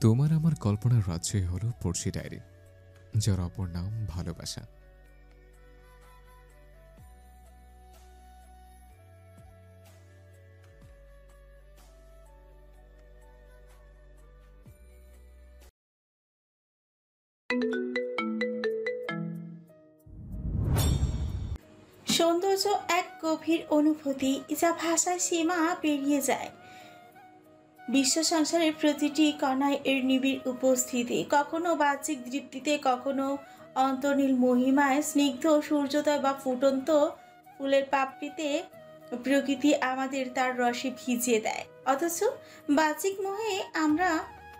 তোমার আমার কল্পনার রাজ্যই হলো পড়শি ডায়েরি, যার অপর নাম ভালোবাসা। সৌন্দর্য এক গভীর অনুভূতি যা ভাষার সীমা পেরিয়ে যায়। বিশ্ব সংসারের প্রতিটি কণায় এর নিবিড় উপস্থিতি, কখনো বাহ্যিক দৃপ্তিতে, কখনো অন্তর্নীল মহিমায়, স্নিগ্ধ সূর্যোদয় বা ফুটন্ত ফুলের পাপড়িতে প্রকৃতি আমাদের তার রসে ভিজিয়ে দেয়। অথচ বাহ্যিক মোহে আমরা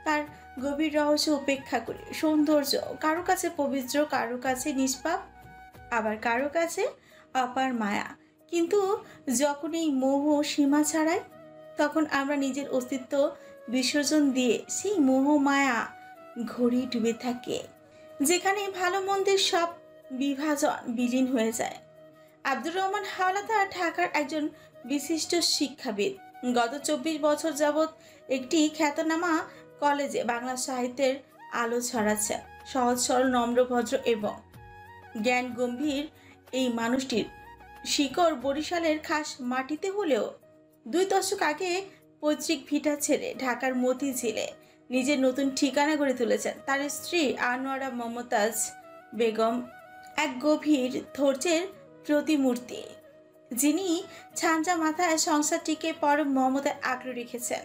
তার গভীর রহস্য উপেক্ষা করি। সৌন্দর্য কারো কাছে পবিত্র, কারো কাছে নিষ্পাপ, আবার কারো কাছে অপার মায়া। কিন্তু যখন এই মোহ সীমা ছাড়ায়, তখন আমরা নিজের অস্তিত্ব বিসর্জন দিয়ে সেই মোহ মায়া ঘড়ি ডুবে থাকে, যেখানে ভালো মন্দের সব বিভাজন বিলীন হয়ে যায়। আব্দুর রহমান হাওলাদার ঢাকার একজন বিশিষ্ট শিক্ষাবিদ। গত 24 বছর যাবৎ একটি খ্যাতনামা কলেজে বাংলা সাহিত্যের আলো ছড়াচ্ছে। সহজ সরল, নম্র, ভদ্র এবং জ্ঞান গম্ভীর এই মানুষটির শিকড় বরিশালের খাস মাটিতে হলেও 2 দশক আগে পৈতৃক ভিটা ছেড়ে ঢাকার মতিঝিলে নিজের নতুন ঠিকানা গড়ে তুলেছেন। তার স্ত্রী আনোয়ারা মমতাজ বেগম এক গভীর ধৈর্যের প্রতিমূর্তি, যিনি ছাঞ্চা মাথায় সংসারটিকে পরম মমতায় আঁকড়ে রেখেছেন।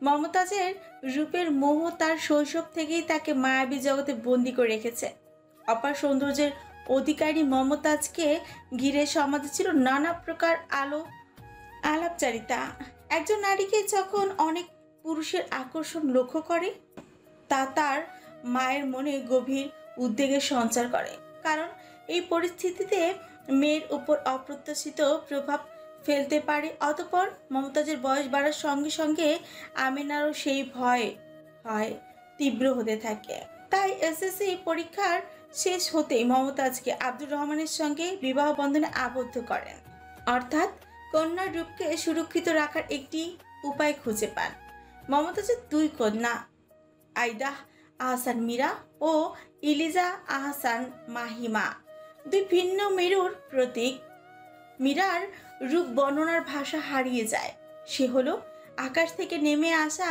মমতাজের রূপের মোহ তার শৈশব থেকেই তাকে মায়াবী জগতে বন্দী করে রেখেছে। অপার সৌন্দর্যের অধিকারী মমতাজকে ঘিরে সমাজে ছিল নানা প্রকার আলাপচারিতা। একজন নারীকে যখন অনেক পুরুষের আকর্ষণ লক্ষ্য করে, তা তার মায়ের মনে গভীর উদ্বেগের সঞ্চার করে, কারণ এই পরিস্থিতিতে মেয়ের উপর অপ্রত্যাশিত প্রভাব ফেলতে পারে। অতঃপর মমতাজের বয়স বাড়ার সঙ্গে সঙ্গে আমিনারও সেই ভয় তীব্র হতে থাকে। তাই এসএসসি পরীক্ষার শেষ হতেই মমতাজকে আব্দুর রহমানের সঙ্গে বিবাহ বন্ধনে আবদ্ধ করেন, অর্থাৎ কন্যার রূপকে সুরক্ষিত রাখার একটি উপায় খুঁজে পান। মমতাজের 2 কন্যা, আইদা আহসান মীরা ও ইলিজা আহসান মাহিমা, 2 ভিন্ন মেরুর প্রতীক। মীরার রূপ বর্ণনার ভাষা হারিয়ে যায়। সে হলো আকাশ থেকে নেমে আসা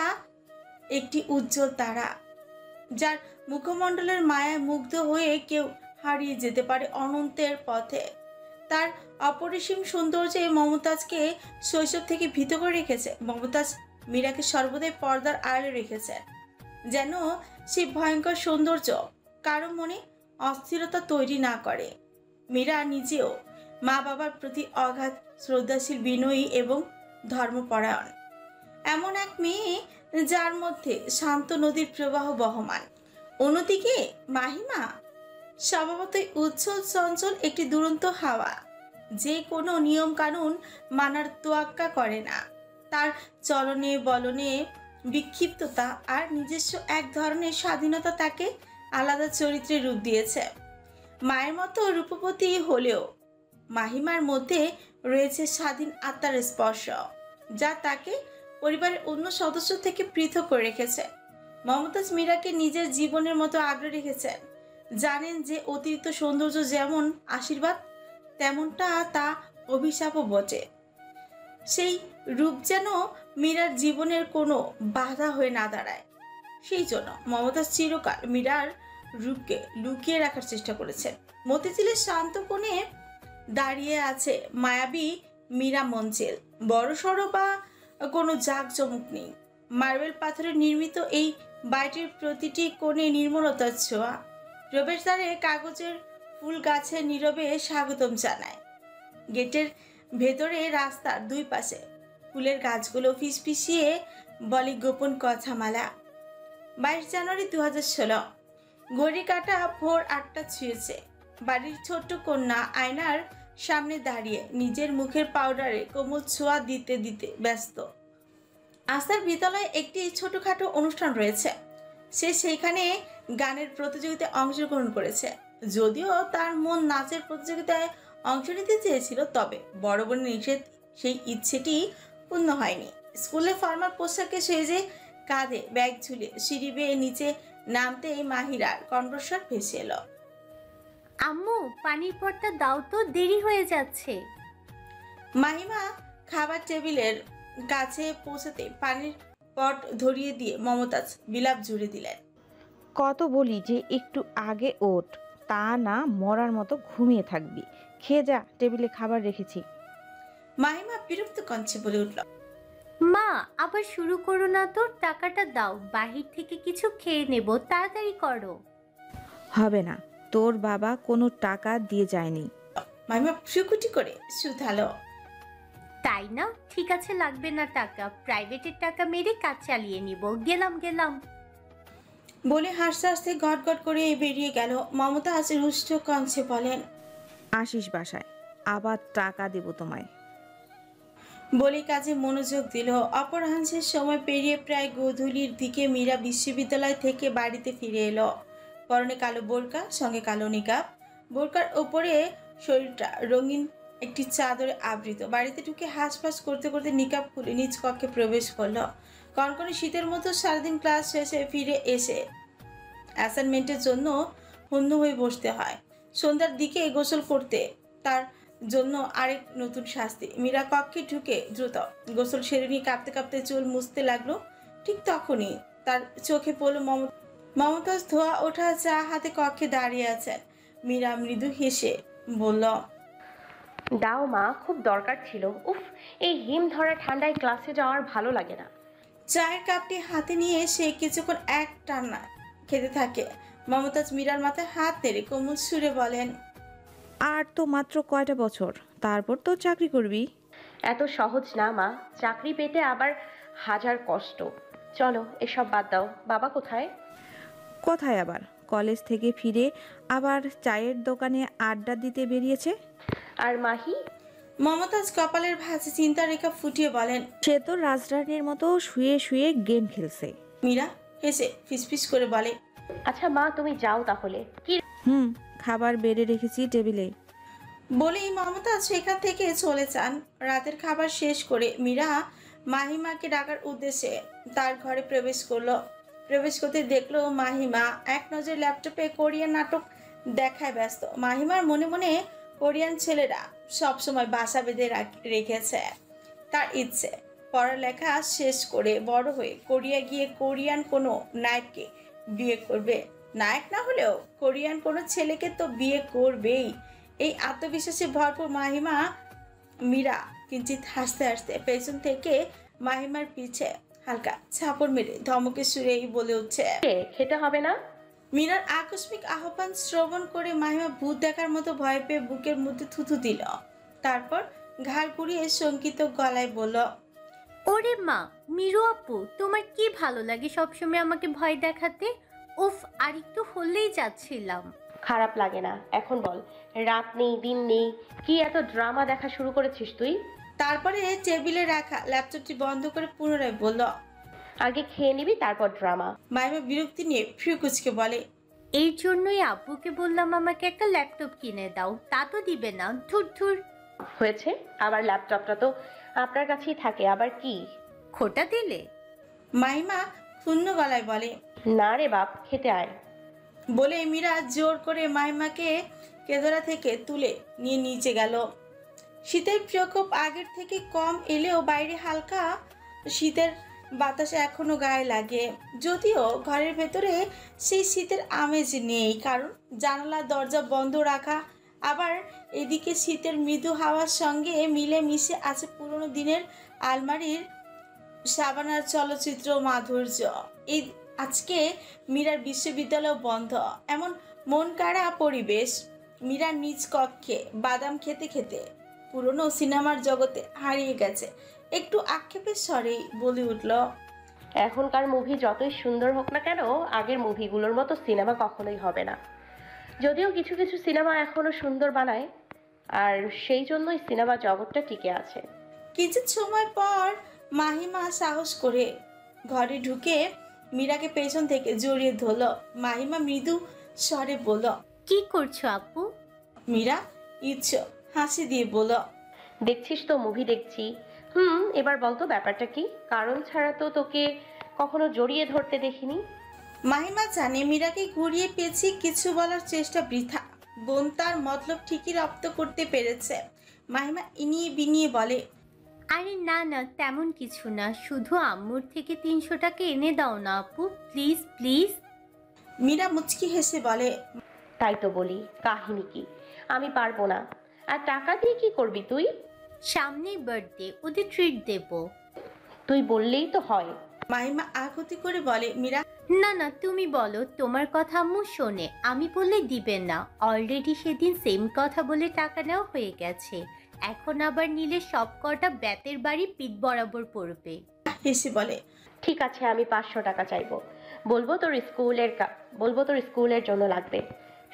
একটি উজ্জ্বল তারা, যার মুখমণ্ডলের মায়ায় মুগ্ধ হয়ে কেউ হারিয়ে যেতে পারে অনন্তের পথে। তার অপরিসীম সৌন্দর্যে মমতাজকে শৈশব থেকে ভীত করে রেখেছে। মমতাজ মীরাকে সর্বদাই পর্দার আড়ালে রেখেছে, যেন সেই ভয়ঙ্কর সৌন্দর্য কারো মনে অস্থিরতা তৈরি না করে। মীরা নিজেও মা বাবার প্রতি অগাধ শ্রদ্ধাশীল, বিনয়ী এবং ধর্মপরায়ণ। এমন এক মেয়ে যার মধ্যে শান্ত নদীর প্রবাহ বহমান। অন্যদিকে মাহিমা স্বভাবতই উচ্ছল চঞ্চল, একটি দুরন্ত হাওয়া, যে কোনো নিয়ম কানুন মানার তোয়াক্কা করে না। তার চলনে বলনে বিক্ষিপ্ততা আর নিজস্ব এক ধরনের স্বাধীনতা তাকে আলাদা চরিত্রের রূপ দিয়েছে। মায়ের মতো রূপবতী হলেও মাহিমার মধ্যে রয়েছে স্বাধীন আত্মার স্পর্শ, যা তাকে পরিবারের অন্য সদস্য থেকে পৃথক করে রেখেছে। মমতাজ মীরাকে নিজের জীবনের মতো আগলে রেখেছেন। জানেন যে অতিরিক্ত সৌন্দর্য যেমন আশীর্বাদ, তেমনটা তা অভিশাপও বটে। সেই রূপ যেন মীরার জীবনের কোনো বাধা হয়ে না দাঁড়ায়। সেই জন্য মমতাজ চিরকাল মীরার রূপকে লুকিয়ে রাখার চেষ্টা করেছেন। মতিঝিলের শান্ত কোণে দাঁড়িয়ে আছে মায়াবী মীরা মঞ্চেল। বড় সড়ো বা কোনো জাঁকজমক নেই। মার্বেল পাথরে নির্মিত এই বাড়িটির প্রতিটি কোণে নির্মলতার ছোঁয়া। প্রবেশদ্বারে কাগজের ফুল গাছে নীরবে স্বাগতম জানায়। গেটের ভেতরে রাস্তার 2 পাশে ফুলের গাছগুলো ফিসফিসিয়ে বলে গোপন কথামালা। 22 জানুয়ারি 2016, ঘড়ি কাটা ভোর 8টা ছুঁয়েছে। বাড়ির ছোট্ট কন্যা আয়নার সামনে দাঁড়িয়ে নিজের মুখের পাউডারে কোমল ছোঁয়া দিতে দিতে ব্যস্ত। আস্থার বিদ্যালয়ে একটি ছোটখাটো অনুষ্ঠান রয়েছে। সে সেইখানে গানের প্রতিযোগিতায় অংশগ্রহণ করেছে। যদিও তার মন নাচের প্রতিযোগিতায় অংশ নিতে চেয়েছিল, তবে বড় বোনের নিষেধ সেই ইচ্ছেটি পূর্ণ হয়নি। স্কুলে ফর্মাল পোশাকে সেজে কাঁধে ব্যাগ ঝুলিয়ে সিঁড়ি বেয়ে নিচে নামতেই মাহিরার কণ্ঠস্বর ভেসে এলো। আম্মু পানির পটটা দাও তো, দেরি হয়ে যাচ্ছে। মাহিমা খাবার টেবিলের কাছে পৌঁছাতে পানির পট ধরিয়ে দিয়ে মমতাজ বিলাপ জুড়ে দিলেন। কত বলি যে একটু আগে ওঠ, তা না মরার মতো ঘুমিয়ে থাকবি। খেয়ে যা, টেবিলে খাবার রেখেছি। মাহিমা বিরক্ত কণ্ঠে বলে উঠল। মা আবার শুরু করো না তো, টাকাটা দাও, বাহির থেকে কিছু খেয়ে নেব, তাড়াতাড়ি করো। হবে না, তোর বাবা কোনো টাকা দিয়ে যায়নি। মাহিমা ফ্রুকুটি করে শুধালো। তাই না? ঠিক আছে, লাগবে না টাকা, প্রাইভেটের টাকা মেরে কাজ চালিয়ে নিব। গেলাম গেলাম বলে হাসতে হাসতে গট গট করে বেরিয়ে গেল। মমতাজ রুষ্ট কণ্ঠে বলেন। আসিস বাসায়, আবার টাকা দেব তোমায়। বলে কাজে মনোযোগ দিল। অপরাহ্নের সময় পেরিয়ে প্রায় গোধূলির দিকে মীরা বিশ্ববিদ্যালয় থেকে বাড়িতে ফিরে এলো। পরনে কালো বোরকা, সঙ্গে কালো নিকাব। বোরকার ওপরে শরীরটা রঙিন একটি চাদরে আবৃত। বাড়িতে ঢুকে হাঁসফাঁস করতে করতে নিকাব খুলে নিজ কক্ষে প্রবেশ করলো। কনকনে শীতের মতো সারাদিন ক্লাস শেষে ফিরে এসে অ্যাসাইনমেন্টের জন্য হন্য হয়ে বসতে হয়। সন্ধ্যার দিকে গোসল করতে তার জন্য আরেক নতুন শাস্তি। মীরা কক্ষে ঢুকে দ্রুত গোসল সেরে নিয়ে কাঁপতে কাঁপতে চুল মুছতে লাগলো। ঠিক তখনই তার চোখে পড়ল মমতাজ ধোয়া ওঠা চা হাতে কক্ষে দাঁড়িয়ে আছেন। মীরা মৃদু হেসে বলল, দাও মা, খুব দরকার ছিল। উফ, এই হিম ধরা ঠান্ডায় ক্লাসে যাওয়ার ভালো লাগে না। চায়ের কাপটি হাতে নিয়ে সে কিছুক্ষণ এক টানা খেতে থাকে। মমতাজ মীরার মাথায় হাত নেড়ে কোমল সুরে বলেন, আর তো মাত্র কয়টা বছর, তারপর তো চাকরি করবি। এত সহজ না মা, চাকরি পেতে আবার হাজার কষ্ট। চলো এসব বাদ দাও। বাবা কোথায়? কোথায় আবার, কলেজ থেকে ফিরে আবার চায়ের দোকানে আড্ডা দিতে বেরিয়েছে। আর মাহি? মমতাজ কপালের ভাঁজে চিন্তা রেখা ফুটিয়ে বলেন, সে তো রাজরানীর মতো শুয়ে শুয়ে গেম খেলছে। মীরা হেসে ফিসফিস করে বলে, আচ্ছা মা, তুমি যাও তাহলে। কি? খাবার বেড়ে রেখেছি টেবিলে। বলেই মমতাজ সেখান থেকে চলে যান। রাতের খাবার শেষ করে মীরা মাহিমাকে ডাকার উদ্দেশ্যে তার ঘরে প্রবেশ করলো। প্রবেশ করতে দেখলো মাহিমা এক নজর ল্যাপটপে কোরিয়ান নাটক দেখায় ব্যস্ত। মাহিমার মনে মনে কোরিয়ান ছেলেরা সবসময় বাসা বেঁধে রেখেছে। তার ইচ্ছে পড়ালেখা শেষ করে বড় হয়ে কোরিয়া গিয়ে কোরিয়ান কোনো নায়ককে বিয়ে করবে। নায়ক না হলেও কোরিয়ান কোনো ছেলেকে তো বিয়ে করবেই। এই আত্মবিশ্বাসে ভরপুর মাহিমা মীরা কিঞ্চিত হাসতে হাসতে পেছন থেকে মাহিমার পিছে হালকা ছাপড় মেরে ধমকে সুরেই বলে উঠছে, খেতে হবে না? মীরার আকস্মিক আহ্বান শ্রবণ করে মাহিমা ভূত দেখার মতো ভয় পেয়ে বুকের মধ্যে থুথু দিল। তারপর ঘাড় ঘুরিয়ে শঙ্কিত গলায় বলল, ওরে মা, মিরু আপু, তোমার কি ভালো লাগে সবসময় আমাকে ভয় দেখাতে? উফ, আর একটু হলেই যাচ্ছিলাম। খারাপ লাগে না? এখন বল, রাত নেই দিন নেই, কি এত ড্রামা দেখা শুরু করেছিস তুই? তারপরে টেবিলে রাখা ল্যাপটপটি বন্ধ করে পুনরায় বলল, আগে খেয়ে নিবি তারপর ড্রামা। মাহিমা বিরক্তি নিয়ে ফ্রিকুচকে বলে, এই জন্যই আব্বুকে বললাম আমাকে একটা ল্যাপটপ কিনে দাও, তা তো দিবে না। ধুর ধুর। হয়েছে, আবার ল্যাপটপটা তো আপনার কাছেই থাকে, আবার কি খোটা দিলে? মাহিমা ক্ষুণ্ণ গলায় বলে, না রে বাপ, খেতে আয়। বলে মীরা জোর করে মাহিমাকে কেদরা থেকে তুলে নিয়ে নিচে গেল। শীতের প্রকোপ আগের থেকে কম এলেও বাইরে হালকা শীতের বাতাস এখনো গায়ে লাগে। যদিও ঘরের ভেতরে সেই শীতের আমেজ নেই, কারণ জানালা দরজা বন্ধ রাখা। আবার এদিকে শীতের মৃদু হাওয়ার সঙ্গে মিলে মিশে আছে পুরনো দিনের আলমারির সাবানার চলচ্চিত্র মাধুর্য। এই আজকে মীরার বিশ্ববিদ্যালয় বন্ধ, এমন মন কাড়া পরিবেশ। মীরার নিজ কক্ষে বাদাম খেতে খেতে পুরনো সিনেমার জগতে হারিয়ে গেছে। একটু আক্ষেপের স্বরেই বলে উঠল, এখনকার মুভি যতই সুন্দর হোক না কেন, আগের মুভিগুলোর মতো সিনেমা কখনোই হবে না। যদিও কিছু কিছু সিনেমা এখনো সুন্দর বানায়, আর সেই জন্যই সিনেমা জগৎটা টিকে আছে। কিছু সময় পর মাহিমা সাহস করে ঘরে ঢুকে মীরাকে পেছন থেকে জড়িয়ে ধরল। মাহিমা মৃদু স্বরে বলল, কি করছো আপু? মীরা ইচ্ছ হাসি দিয়ে বলল, দেখছিস তো মুভি দেখছি। এবার বলতো ব্যাপারটা কি? কারণ ছাড়া তো তোকে কখনো জড়িয়ে ধরতে দেখিনি। মাহিমা জানে মীরাকে ঘুরিয়ে পেঁচিয়ে কিছু বলার চেষ্টা বৃথা। বোন তার মতলব ঠিকই রপ্ত করতে পেরেছে। মাহিমা ইনিয়ে বিনিয়ে বলে, আরে না না, তেমন কিছু না, শুধু আম্মুর থেকে 300 টাকা এনে দাও না আপু, প্লিজ প্লিজ। মীরা মুচকি হেসে বলে, তাই তো বলি, কাহিনী কি? আমি পারবো না। আর টাকা দিয়ে কি করবি তুই? সামনেই বার্থডে, ওদের ট্রিট দেব। তুই বললেই তো হয়। মাহিমা আকুতি করে বলে, মীরা না না, তুমি বলো, তোমার কথা আম্মু শোনে, আমি বললে দিবেন না। অলরেডি সেদিন সেম কথা বলে টাকা নেওয়া হয়ে গেছে, এখন আবার নিলে সব কটা বেতের বাড়ি পিঠ বরাবর পড়বে। হেসে বলে, ঠিক আছে, আমি 500 টাকা চাইবো। বলবো তোর স্কুলের জন্য লাগবে।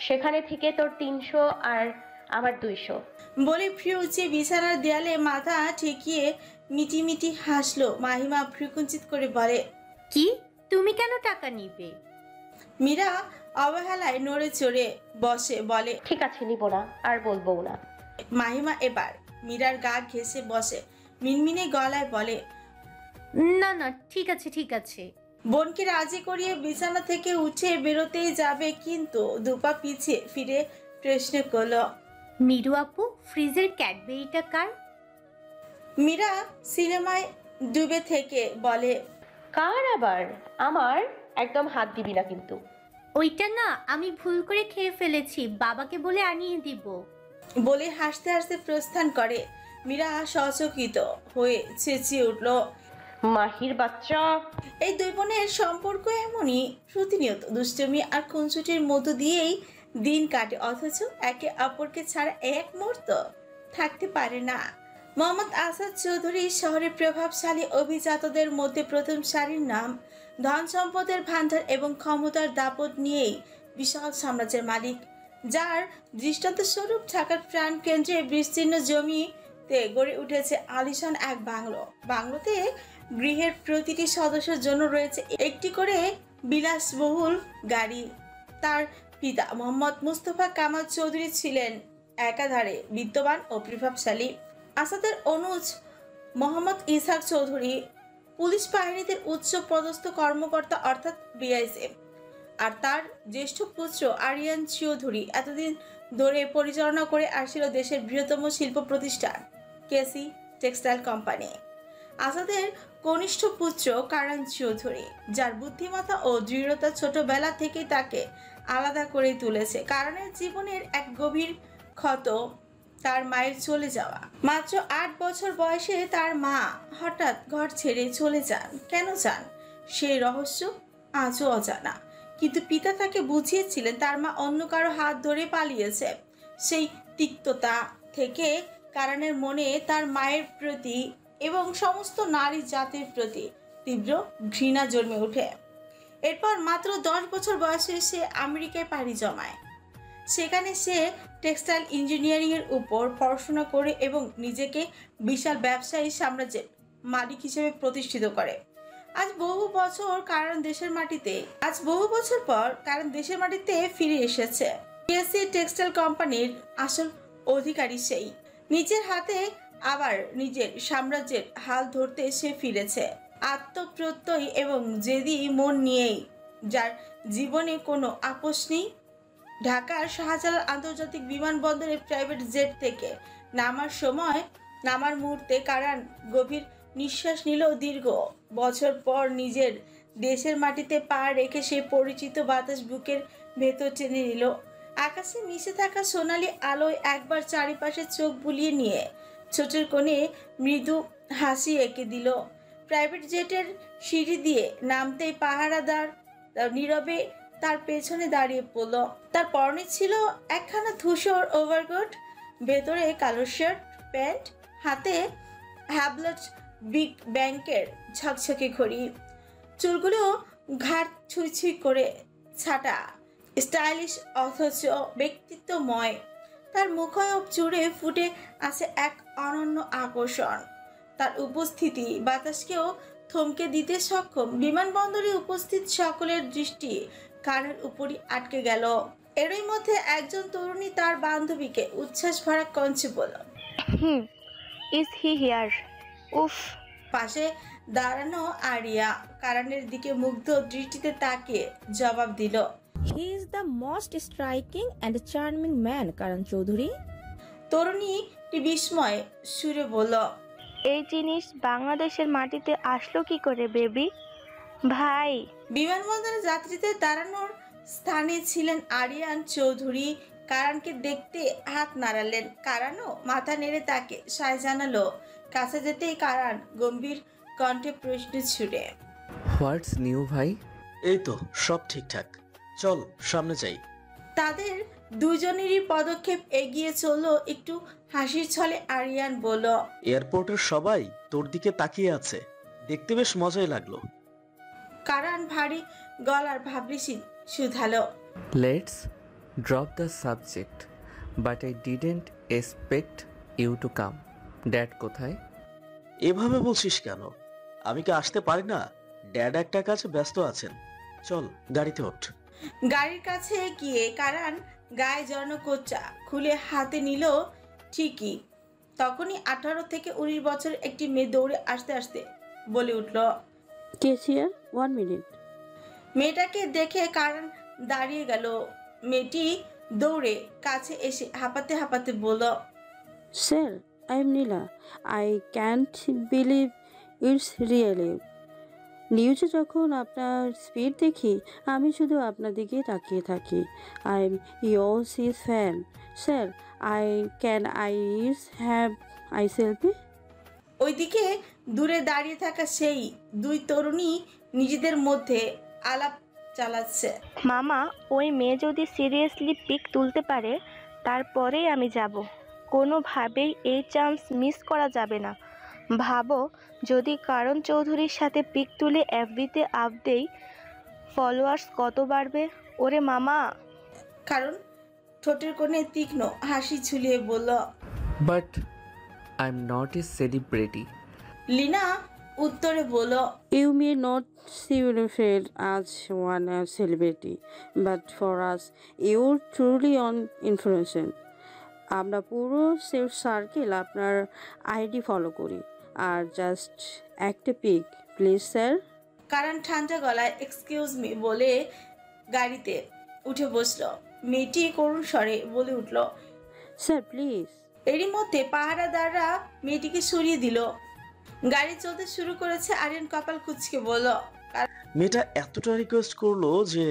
সেখানে থেকে তোর 300 আর আমার 200। বলে ভ্রু উঁচিয়ে বিছানার দেয়ালে মাথা ঠেকিয়ে মিটি হাসলো। মাহিমা ভ্রুকুঞ্চিত করে বলে, কি? তুমি কেন টাকা নিবে? মীরা অবহেলায় নড়ে চড়ে বসে বলে, ঠিক আছে, নিব না আর বলবো না। মাহিমা এবার মীরার গা ঘেঁষে বসে মিনমিনে গলায় বলে, না না, ঠিক আছে ঠিক আছে। বোনকে রাজি করিয়ে বিছানা থেকে উঠে বেরোতেই যাবে, কিন্তু দুপা পিছিয়ে ফিরে প্রশ্ন করলো, মিরু আপু, ফ্রিজের ক্যাডবেরিটা কার? মীরা সিনেমায় ডুবে থেকে বলে, কার আবার? আমার। একদম হাত দিবি না কিন্তু। ওইটা না, আমি ভুল করে খেয়ে ফেলেছি, বাবাকে বলে আনিয়ে দিব। বলে হাসতে হাসতে প্রস্থান করে। মীরা সচকিত হয়ে চেঁচিয়ে উঠল, মাহির বাচ্চা! এই দুই বোনের সম্পর্ক এমনই, প্রতিনিয়ত দুষ্টুমি আর খুনসুটির মধ্য দিয়েই দিন কাটে, অথচ একে অপরকে ছাড়া এক মুহূর্ত থাকতে পারে না। মোহাম্মদ আসাদ চৌধুরী শহরের প্রভাবশালী অভিজাতদের মধ্যে প্রথম সারির নাম। ধন সম্পদের ভান্ডার এবং ক্ষমতার দাপট নিয়েই বিশাল সাম্রাজ্যের মালিক, যার দৃষ্টান্ত স্বরূপ ঢাকার প্রাণকেন্দ্রে বিস্তীর্ণ জমিতে গড়ে উঠেছে আলিশান এক বাংলো। বাংলোতে গৃহের প্রতিটি সদস্যের জন্য রয়েছে একটি করে বিলাসবহুল গাড়ি। তার পিতা মোহাম্মদ মুস্তফা কামাল চৌধুরী ছিলেন একাধারে বিদ্যমান ও প্রভাবশালী। আসাদের অনুজ মোহাম্মদ ইসহাক চৌধুরী পুলিশ বাহিনীতে উচ্চ পদস্থ কর্মকর্তা, অর্থাৎ ডিআইজি। আর তার জ্যেষ্ঠ পুত্র আরিয়ান চৌধুরী এতদিন ধরে পরিচালনা করে আসছিল দেশের বৃহত্তম শিল্প প্রতিষ্ঠান কেসি টেক্সটাইল কোম্পানি। আসাদের কনিষ্ঠ পুত্র কারণ চৌধুরী, যার বুদ্ধিমত্তা ও দৃঢ়তা ছোটবেলা থেকে তাকে আলাদা করে তুলেছে। কারণের জীবনের এক গভীর ক্ষত তার মায়ের চলে যাওয়া। মাত্র 8 বছর বয়সে তার মা হঠাৎ ঘর ছেড়ে চলে যান। কেন যান সেই রহস্য আজও অজানা, কিন্তু পিতা তাকে বুঝিয়েছিলেন তার মা অন্য কারো হাত ধরে পালিয়েছে। সেই তিক্ততা থেকে কারণের মনে তার মায়ের প্রতি এবং সমস্ত নারী জাতির প্রতি তীব্র ঘৃণা জন্মে ওঠে। এরপর মাত্র 10 বছর বয়সে সে আমেরিকায় পাড়ি জমায়। সেখানে সে টেক্সটাইল ইঞ্জিনিয়ারিংয়ের উপর পড়াশোনা করে এবং নিজেকে বিশাল ব্যবসায়ী সাম্রাজ্যের মালিক হিসেবে প্রতিষ্ঠিত করে। আজ বহু বছর পর কারণ দেশের মাটিতে ফিরে এসেছে। কেসি টেক্সটাইল কোম্পানির আসল অধিকারী সেই। নিজের হাতে আবার নিজের সাম্রাজ্যের হাল ধরতে সে ফিরেছে, আত্মপ্রত্যয়ী এবং জেদি মন নিয়েই, যার জীবনে কোনো আপোষ নেই। ঢাকার শাহজালাল আন্তর্জাতিক বিমানবন্দরে প্রাইভেট জেট থেকে নামার মুহূর্তে কারণ গভীর নিঃশ্বাস নিল। দীর্ঘ বছর পর নিজের দেশের মাটিতে পা রেখে সে পরিচিত বাতাস বুকের ভেতর টেনে নিল। আকাশে মিশে থাকা সোনালি আলোয় একবার চারিপাশে চোখ বুলিয়ে নিয়ে ছোটের কোণে মৃদু হাসি এঁকে দিল। প্রাইভেট জেটের সিঁড়ি দিয়ে নামতেই পাহারাদার নীরবে তার পেছনে দাঁড়িয়ে পড়ল। তার পরনে ছিল একখানা ধূসর ওভারকোট, ভেতরে কালো শার্ট প্যান্ট, হাতে হ্যাবলট বিগ ব্যাংকের ঝকঝকে ঘড়ি, চুলগুলো ঘাট ছুঁই করে ছাটা, স্টাইলিশ অথচ ব্যক্তিত্বময়। তার মুখায়ব জুড়ে ফুটে আছে এক অনন্য আকর্ষণ। তার উপস্থিতি বাতাসকেও থমকে দিতে সক্ষম। বিমানবন্দরে উপস্থিত সকলের দৃষ্টি কানের উপরই আটকে গেল। এরই মধ্যে একজন তরুণী তার বান্ধবীকে উচ্ছ্বাস ভরা কঞ্চে বলল, ইজ হি হিয়ার? উফ। পাশে দাঁড়ানো আরিয়া কারণের দিকে মুগ্ধ দৃষ্টিতে তাকিয়ে জবাব দিল। He is the most striking and charming man কারণ চৌধুরী। তরুণী বিস্ময় সুরে বলল, এই জিনিস বাংলাদেশের মাটিতে আসলো কি করে বেবি ভাই? বিমানবন্দরে যাত্রীদের দাঁড়ানোর স্থানে ছিলেন আরিয়ান চৌধুরী। কারণকে দেখতে হাত নাড়ালেন। কারণও মাথা নেড়ে তাকে সায় জানালো। কাছে যেতেই কারণ গম্ভীর কণ্ঠে প্রশ্ন ছুড়ে, হোয়াটস নিউ ভাই? এই তো সব ঠিকঠাক, চল সামনে যাই। তাদের দুজনেরই পদক্ষেপ এগিয়ে চলল। একটু হাসির ছলে আরিয়ান বলল, এয়ারপোর্টের সবাই তোর দিকে তাকিয়ে আছে, দেখতে বেশ মজাই লাগলো। কারণ ভারী গলার ভাবলেশি শুধালো, let's drop the subject, but I didn't expect you to come. Dad কোথায়? এভাবে বলছিস কেন? আমি কি আসতে পারি না? ড্যাড একটা কাজে ব্যস্ত আছেন। চল গাড়িতে ওঠ। গাড়ির কাছে গিয়ে কারণ গায়ে জড়ানো কোচা খুলে হাতে নিল। ঠিকই তখনই 18 থেকে 19 বছরের একটি মেয়ে দৌড়ে আসতে আসতে বলে উঠল, কেসিয়ার 1 মিনিট। মেয়েটাকে দেখে কারণ দাঁড়িয়ে গেল। মেয়েটি দৌড়ে কাছে এসে হাঁপাতে হাঁপাতে বলল, sir, I am Nila. I can't believe it's really. নিউজে যখন আপনার স্পিড দেখি আমি শুধু আপনার দিকে তাকিয়ে থাকি। আই এম ইয়োর সিজ fan. Sir, I have I selfie? ওইদিকে দূরে দাঁড়িয়ে থাকা সেই দুই তরুণী নিজেদের মধ্যে আলাপ চালাচ্ছে। মামা, ওই মেয়ে যদি সিরিয়াসলি পিক তুলতে পারে তারপরেই আমি যাব। কোনোভাবেই এই চান্স মিস করা যাবে না। ভাবো, যদি কারণ চৌধুরীর সাথে পিক তুলে এফবিতে আপ দেই, ফলোয়ার্স কত বাড়বে। ওরে মামা। কারণ ঠোঁটের কোণে তীক্ষ্ণ হাসি ঝুলিয়ে বলল, but I am not a celebrity. Lina উত্তরে বলল, You may not see yourself as one celebrity, but for us, you're truly on influence. আমরা পুরো সেফ সার্কেল আপনার আইডি ফলো করি। আর জাস্ট একটা পিক প্লিজ স্যার। কারণ ঠান্ডা গলায় এক্সকিউজ মি বলে গাড়িতে উঠে বসলো। মেয়েটি করুণ স্বরে বলে উঠল, স্যার প্লিজ। এরই মধ্যে পাহারাদাররা মেয়েটিকে সরিয়ে দিল। গাড়ি চলতে শুরু করেছে। আরিয়ান কপাল কুঁচকে বলল, মেয়েটা এতটা রিকোয়েস্ট করলো যে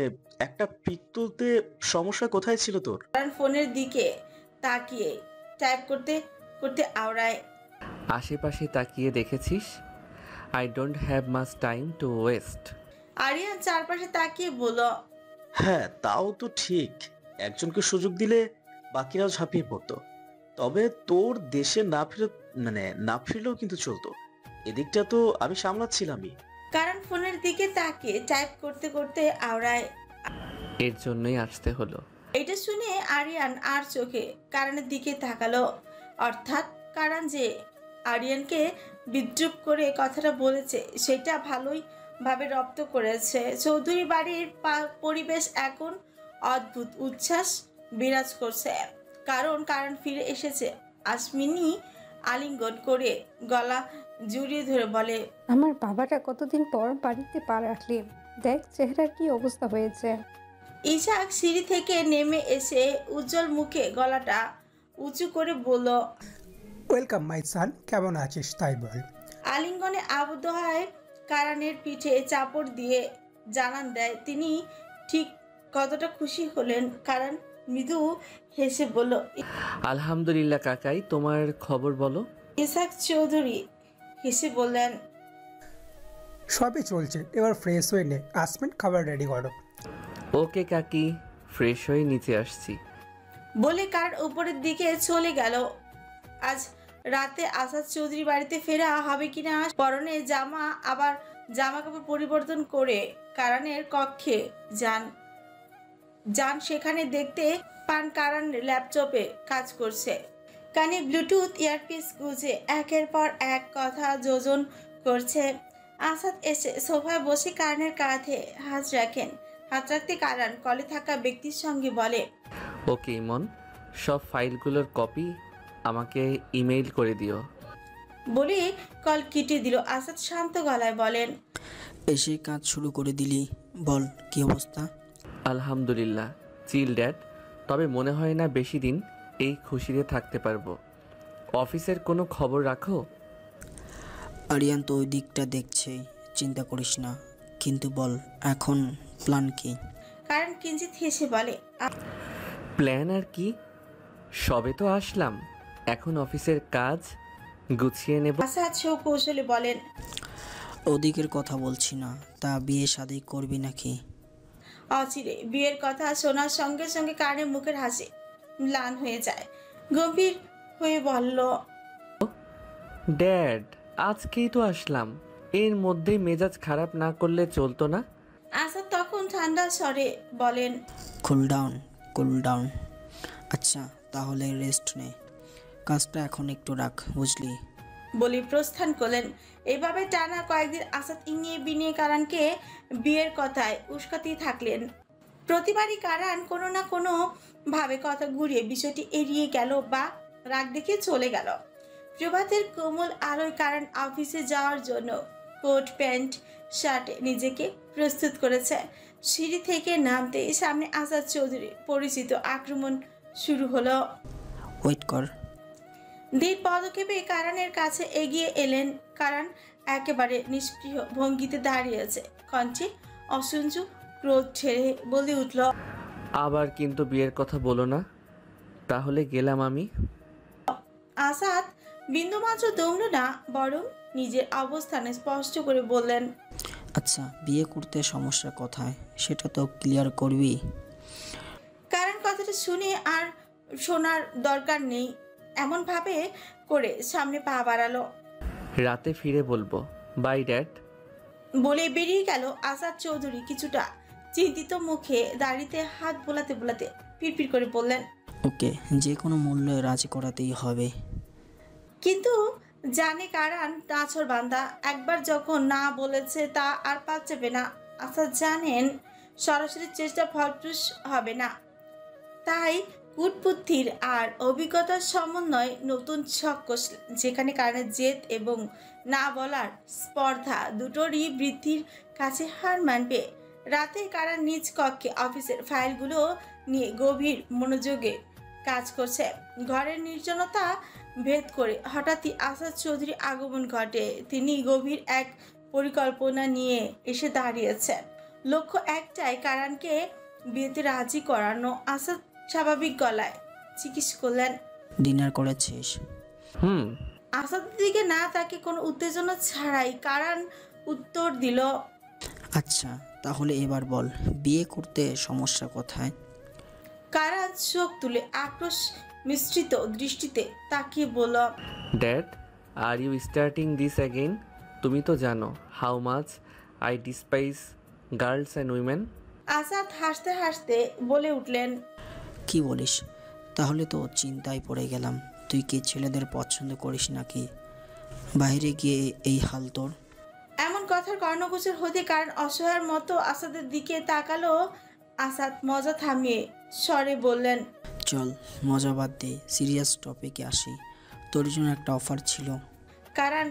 একটা পিক তুলতে সমস্যা কোথায় ছিল তোর? কারণ ফোনের দিকে তাকিয়ে টাইপ করতে করতে আওড়ায়, আশেপাশে তাকিয়ে দেখেছিস? I don't have much time to waste. Aryan চারপাশে তাকিয়ে বলল, হ্যাঁ তাও তো ঠিক, একজনকে সুযোগ দিলে বাকিরাও ঝাঁপিয়ে পড়তো। তবে তোর দেশে না ফিরলেও কিন্তু চলতো। এদিকটা তো আমি সামলাচ্ছিলামই। কারণ ফোনের দিকে তাকিয়ে টাইপ করতে করতে আওড়ায়। এর জন্যই আসতে হলো। এটা শুনে আরিয়ান আর চোখে কারণের দিকে তাকালো। অর্থাৎ কারণ যে আরিয়ানকে বিদ্রুপ করে কথাটা বলেছে সেটা ভালোই ভাবে রপ্ত করেছে। চৌধুরী বাড়ির পরিবেশ এখন অদ্ভুত উচ্ছ্বাস বিরাজ করছে। কারণ ফিরে এসেছে। আসমিনী আলিঙ্গন করে গলা জড়িয়ে ধরে বলে, আমার বাবাটা কতদিন পর বাড়িতে পা রাখলে, দেখ চেহারার কি অবস্থা হয়েছে। ইশাক সিঁড়ি থেকে নেমে এসে উজ্জ্বল মুখে গলাটা উঁচু করে বলল, ওয়েলকাম মাই সান, কেমন আছিস তাই বল। আলিঙ্গনে আবদ্ধ হয় কারণের পিঠে চাপড় দিয়ে জানান দেয় তিনি ঠিক কতটা খুশি হলেন। কারণ মৃদু হেসে বলল, আলহামদুলিল্লাহ কাকাই, তোমার খবর বলো। ইশাক চৌধুরী হেসে বললেন, সবই চলছে, এবার ফ্রেশ হয়ে নে, আসবেন খাবার রেডি করো। ওকে কাকি, ফ্রেশ হয়ে নিচে আসছি বলে কারণ উপরের দিকে চলে গেল। আজ রাতে আসাদ চৌধুরী বাড়িতে ফেরা হবে কিনা, পরনে জামা কাপড় পরিবর্তন করে কারণের কক্ষে যান সেখানে দেখতে পান কারণ ল্যাপটপে কাজ করছে। কানে ব্লুটুথ ইয়ারপিস গুঁজে একের পর এক কথা যোজন করছে। আসাদ এসে সোফায় বসে কারণের কাঁধে হাত রাখেন। হাত রাখতে কারণ কলে থাকা ব্যক্তির সঙ্গে বলে, ওকে ইমন, সব ফাইলগুলোর কপি আমাকে ইমেইল করে দিও। বলে কল কেটে দিল। আসাদ শান্ত গলায় বলেন, এসে কাজ শুরু করে দিলি, বল কি অবস্থা? আলহামদুলিল্লাহ চিল ড্যাড, তবে মনে হয় না বেশি দিন এই খুশিতে থাকতে পারবো। অফিসের কোনো খবর রাখো? আরিয়ান তো ওই দিকটা দেখছে, চিন্তা করিস না। কিন্তু বল এখন প্ল্যান কি? কারণ কিঞ্চিত হেসে বলে, প্ল্যান আর কি, সবে তো আসলাম, এখন অফিসের কাজ গুছিয়ে নেব। আসাদ কৌশলে বলেন, ওদিকের কথা বলছি না, তা বিয়ে শাদী করবি নাকি? অচিরে বিয়ের কথা শোনার সঙ্গে সঙ্গে কানের মুখের হাসি ম্লান হয়ে যায়। গম্ভীর হয়ে বলল, ড্যাড আজকেই তো আসলাম, এর মধ্যেই মেজাজ খারাপ না করলে চলতো না? আসাদ তখন ঠান্ডা স্বরে বলেন, কুল ডাউন। আচ্ছা তাহলে রেস্ট নে, কাজটা এখন একটু রাখ, বুঝলি? বলে প্রস্থান করলেন। এভাবে টানা কয়েকদিন আসাদ ইনিয়ে বিনিয়ে কারানকে বিয়ের কথায় উস্কাতেই থাকলেন। প্রতিবারই কারান কোনো না কোনো ভাবে কথা ঘুরিয়ে বিষয়টি এড়িয়ে গেল বা রাগ দেখে চলে গেল। প্রভাতের কোমল আলোয় কারান অফিসে যাওয়ার জন্য কোট প্যান্ট শার্টে নিজেকে প্রস্তুত করেছে। সিঁড়ি থেকে নামতে সামনে আসাদ চৌধুরী পরিচিত আক্রমণ শুরু হলো। ওয়েট কর। ধীর পদক্ষেপে কারানের কাছে এগিয়ে এলেন। কারান একেবারে নিষ্ক্রিয় ভঙ্গিতে দাঁড়িয়েছে, কণ্ঠে অসহ্য ক্রোধ ছেড়ে বলে উঠল, আবার কিন্তু বিয়ের কথা বলো না, তাহলে গেলাম আমি। আসাদ বিন্দুমাত্র দৌড়ল না, বরং নিজের অবস্থানে স্পষ্ট করে বললেন, আচ্ছা বিয়ে করতে সমস্যা কোথায় সেটা তো ক্লিয়ার করবি। কারণ কথাটা শুনে আর শোনার দরকার নেই এমন ভাবে করে সামনে পা বাড়ালো। রাতে ফিরে বলবো, বাই ড্যাড। বলে বেরিয়ে গেল আসাদ চৌধুরী। কিছুটা চিন্তিত মুখে দাড়িতে হাত বোলাতে বোলাতে পিড়পিড় করে বললেন, ওকে যে কোনো মূল্যে রাজি করাতেই হবে। কিন্তু জানে কারান নাছর বান্দা, একবার যখন না বলেছে তা আর পাচ্ছে না। আসাদ জানেন সরাসরি চেষ্টা ফলপ্রসূ হবে না, তাই কূটবুদ্ধির আর অভিজ্ঞতার সমন্বয় নতুন ছক কষলেন, যেখানে কারণের জেদ এবং না বলার স্পর্ধা দুটোরই বৃদ্ধির কাছে হার মানবে। রাতে কারণ নিজ কক্ষে অফিসের ফাইলগুলো নিয়ে গভীর মনোযোগে কাজ করছে। ঘরের নির্জনতা ভেদ করে হঠাৎই আসাদ চৌধুরী আগমন ঘটে। তিনি গভীর এক পরিকল্পনা নিয়ে এসে দাঁড়িয়েছেন। লক্ষ্য একটাই, কারণকে বিয়েতে রাজি করানো। আসাদ স্বাভাবিক গলায় জিজ্ঞেস করলেন, ডিনার করেছিস? আসাদের দিকে না তাকে কোনো উত্তেজনা ছাড়াই কারণ উত্তর দিল, আচ্ছা তাহলে এবার বল বিয়ে করতে সমস্যা কোথায়? কারণ চোখ তুলে আক্রোশ মিশ্রিত দৃষ্টিতে তাকিয়ে বলল, dad are you starting this again? তুমি তো জানো how much I despise girls and women. Asad হাসতে হাসতে বলে উঠলেন, কি বলিস? তাহলে তো চিন্তায় পড়ে গেলাম। তুই কি ছেলেদের পছন্দ করিস নাকি? বাইরে গিয়ে এই হাল তোর? এমন কথার কর্ণগোচর হতে কারণ অসহায়ের মতো আসাদের দিকে তাকালো। আসাদ মজা থামিয়ে স্বরে বললেন, চল মজা বাদ দে, সিরিয়াস টপিকে আসি। তোর জন্য একটা অফার ছিল। কারণ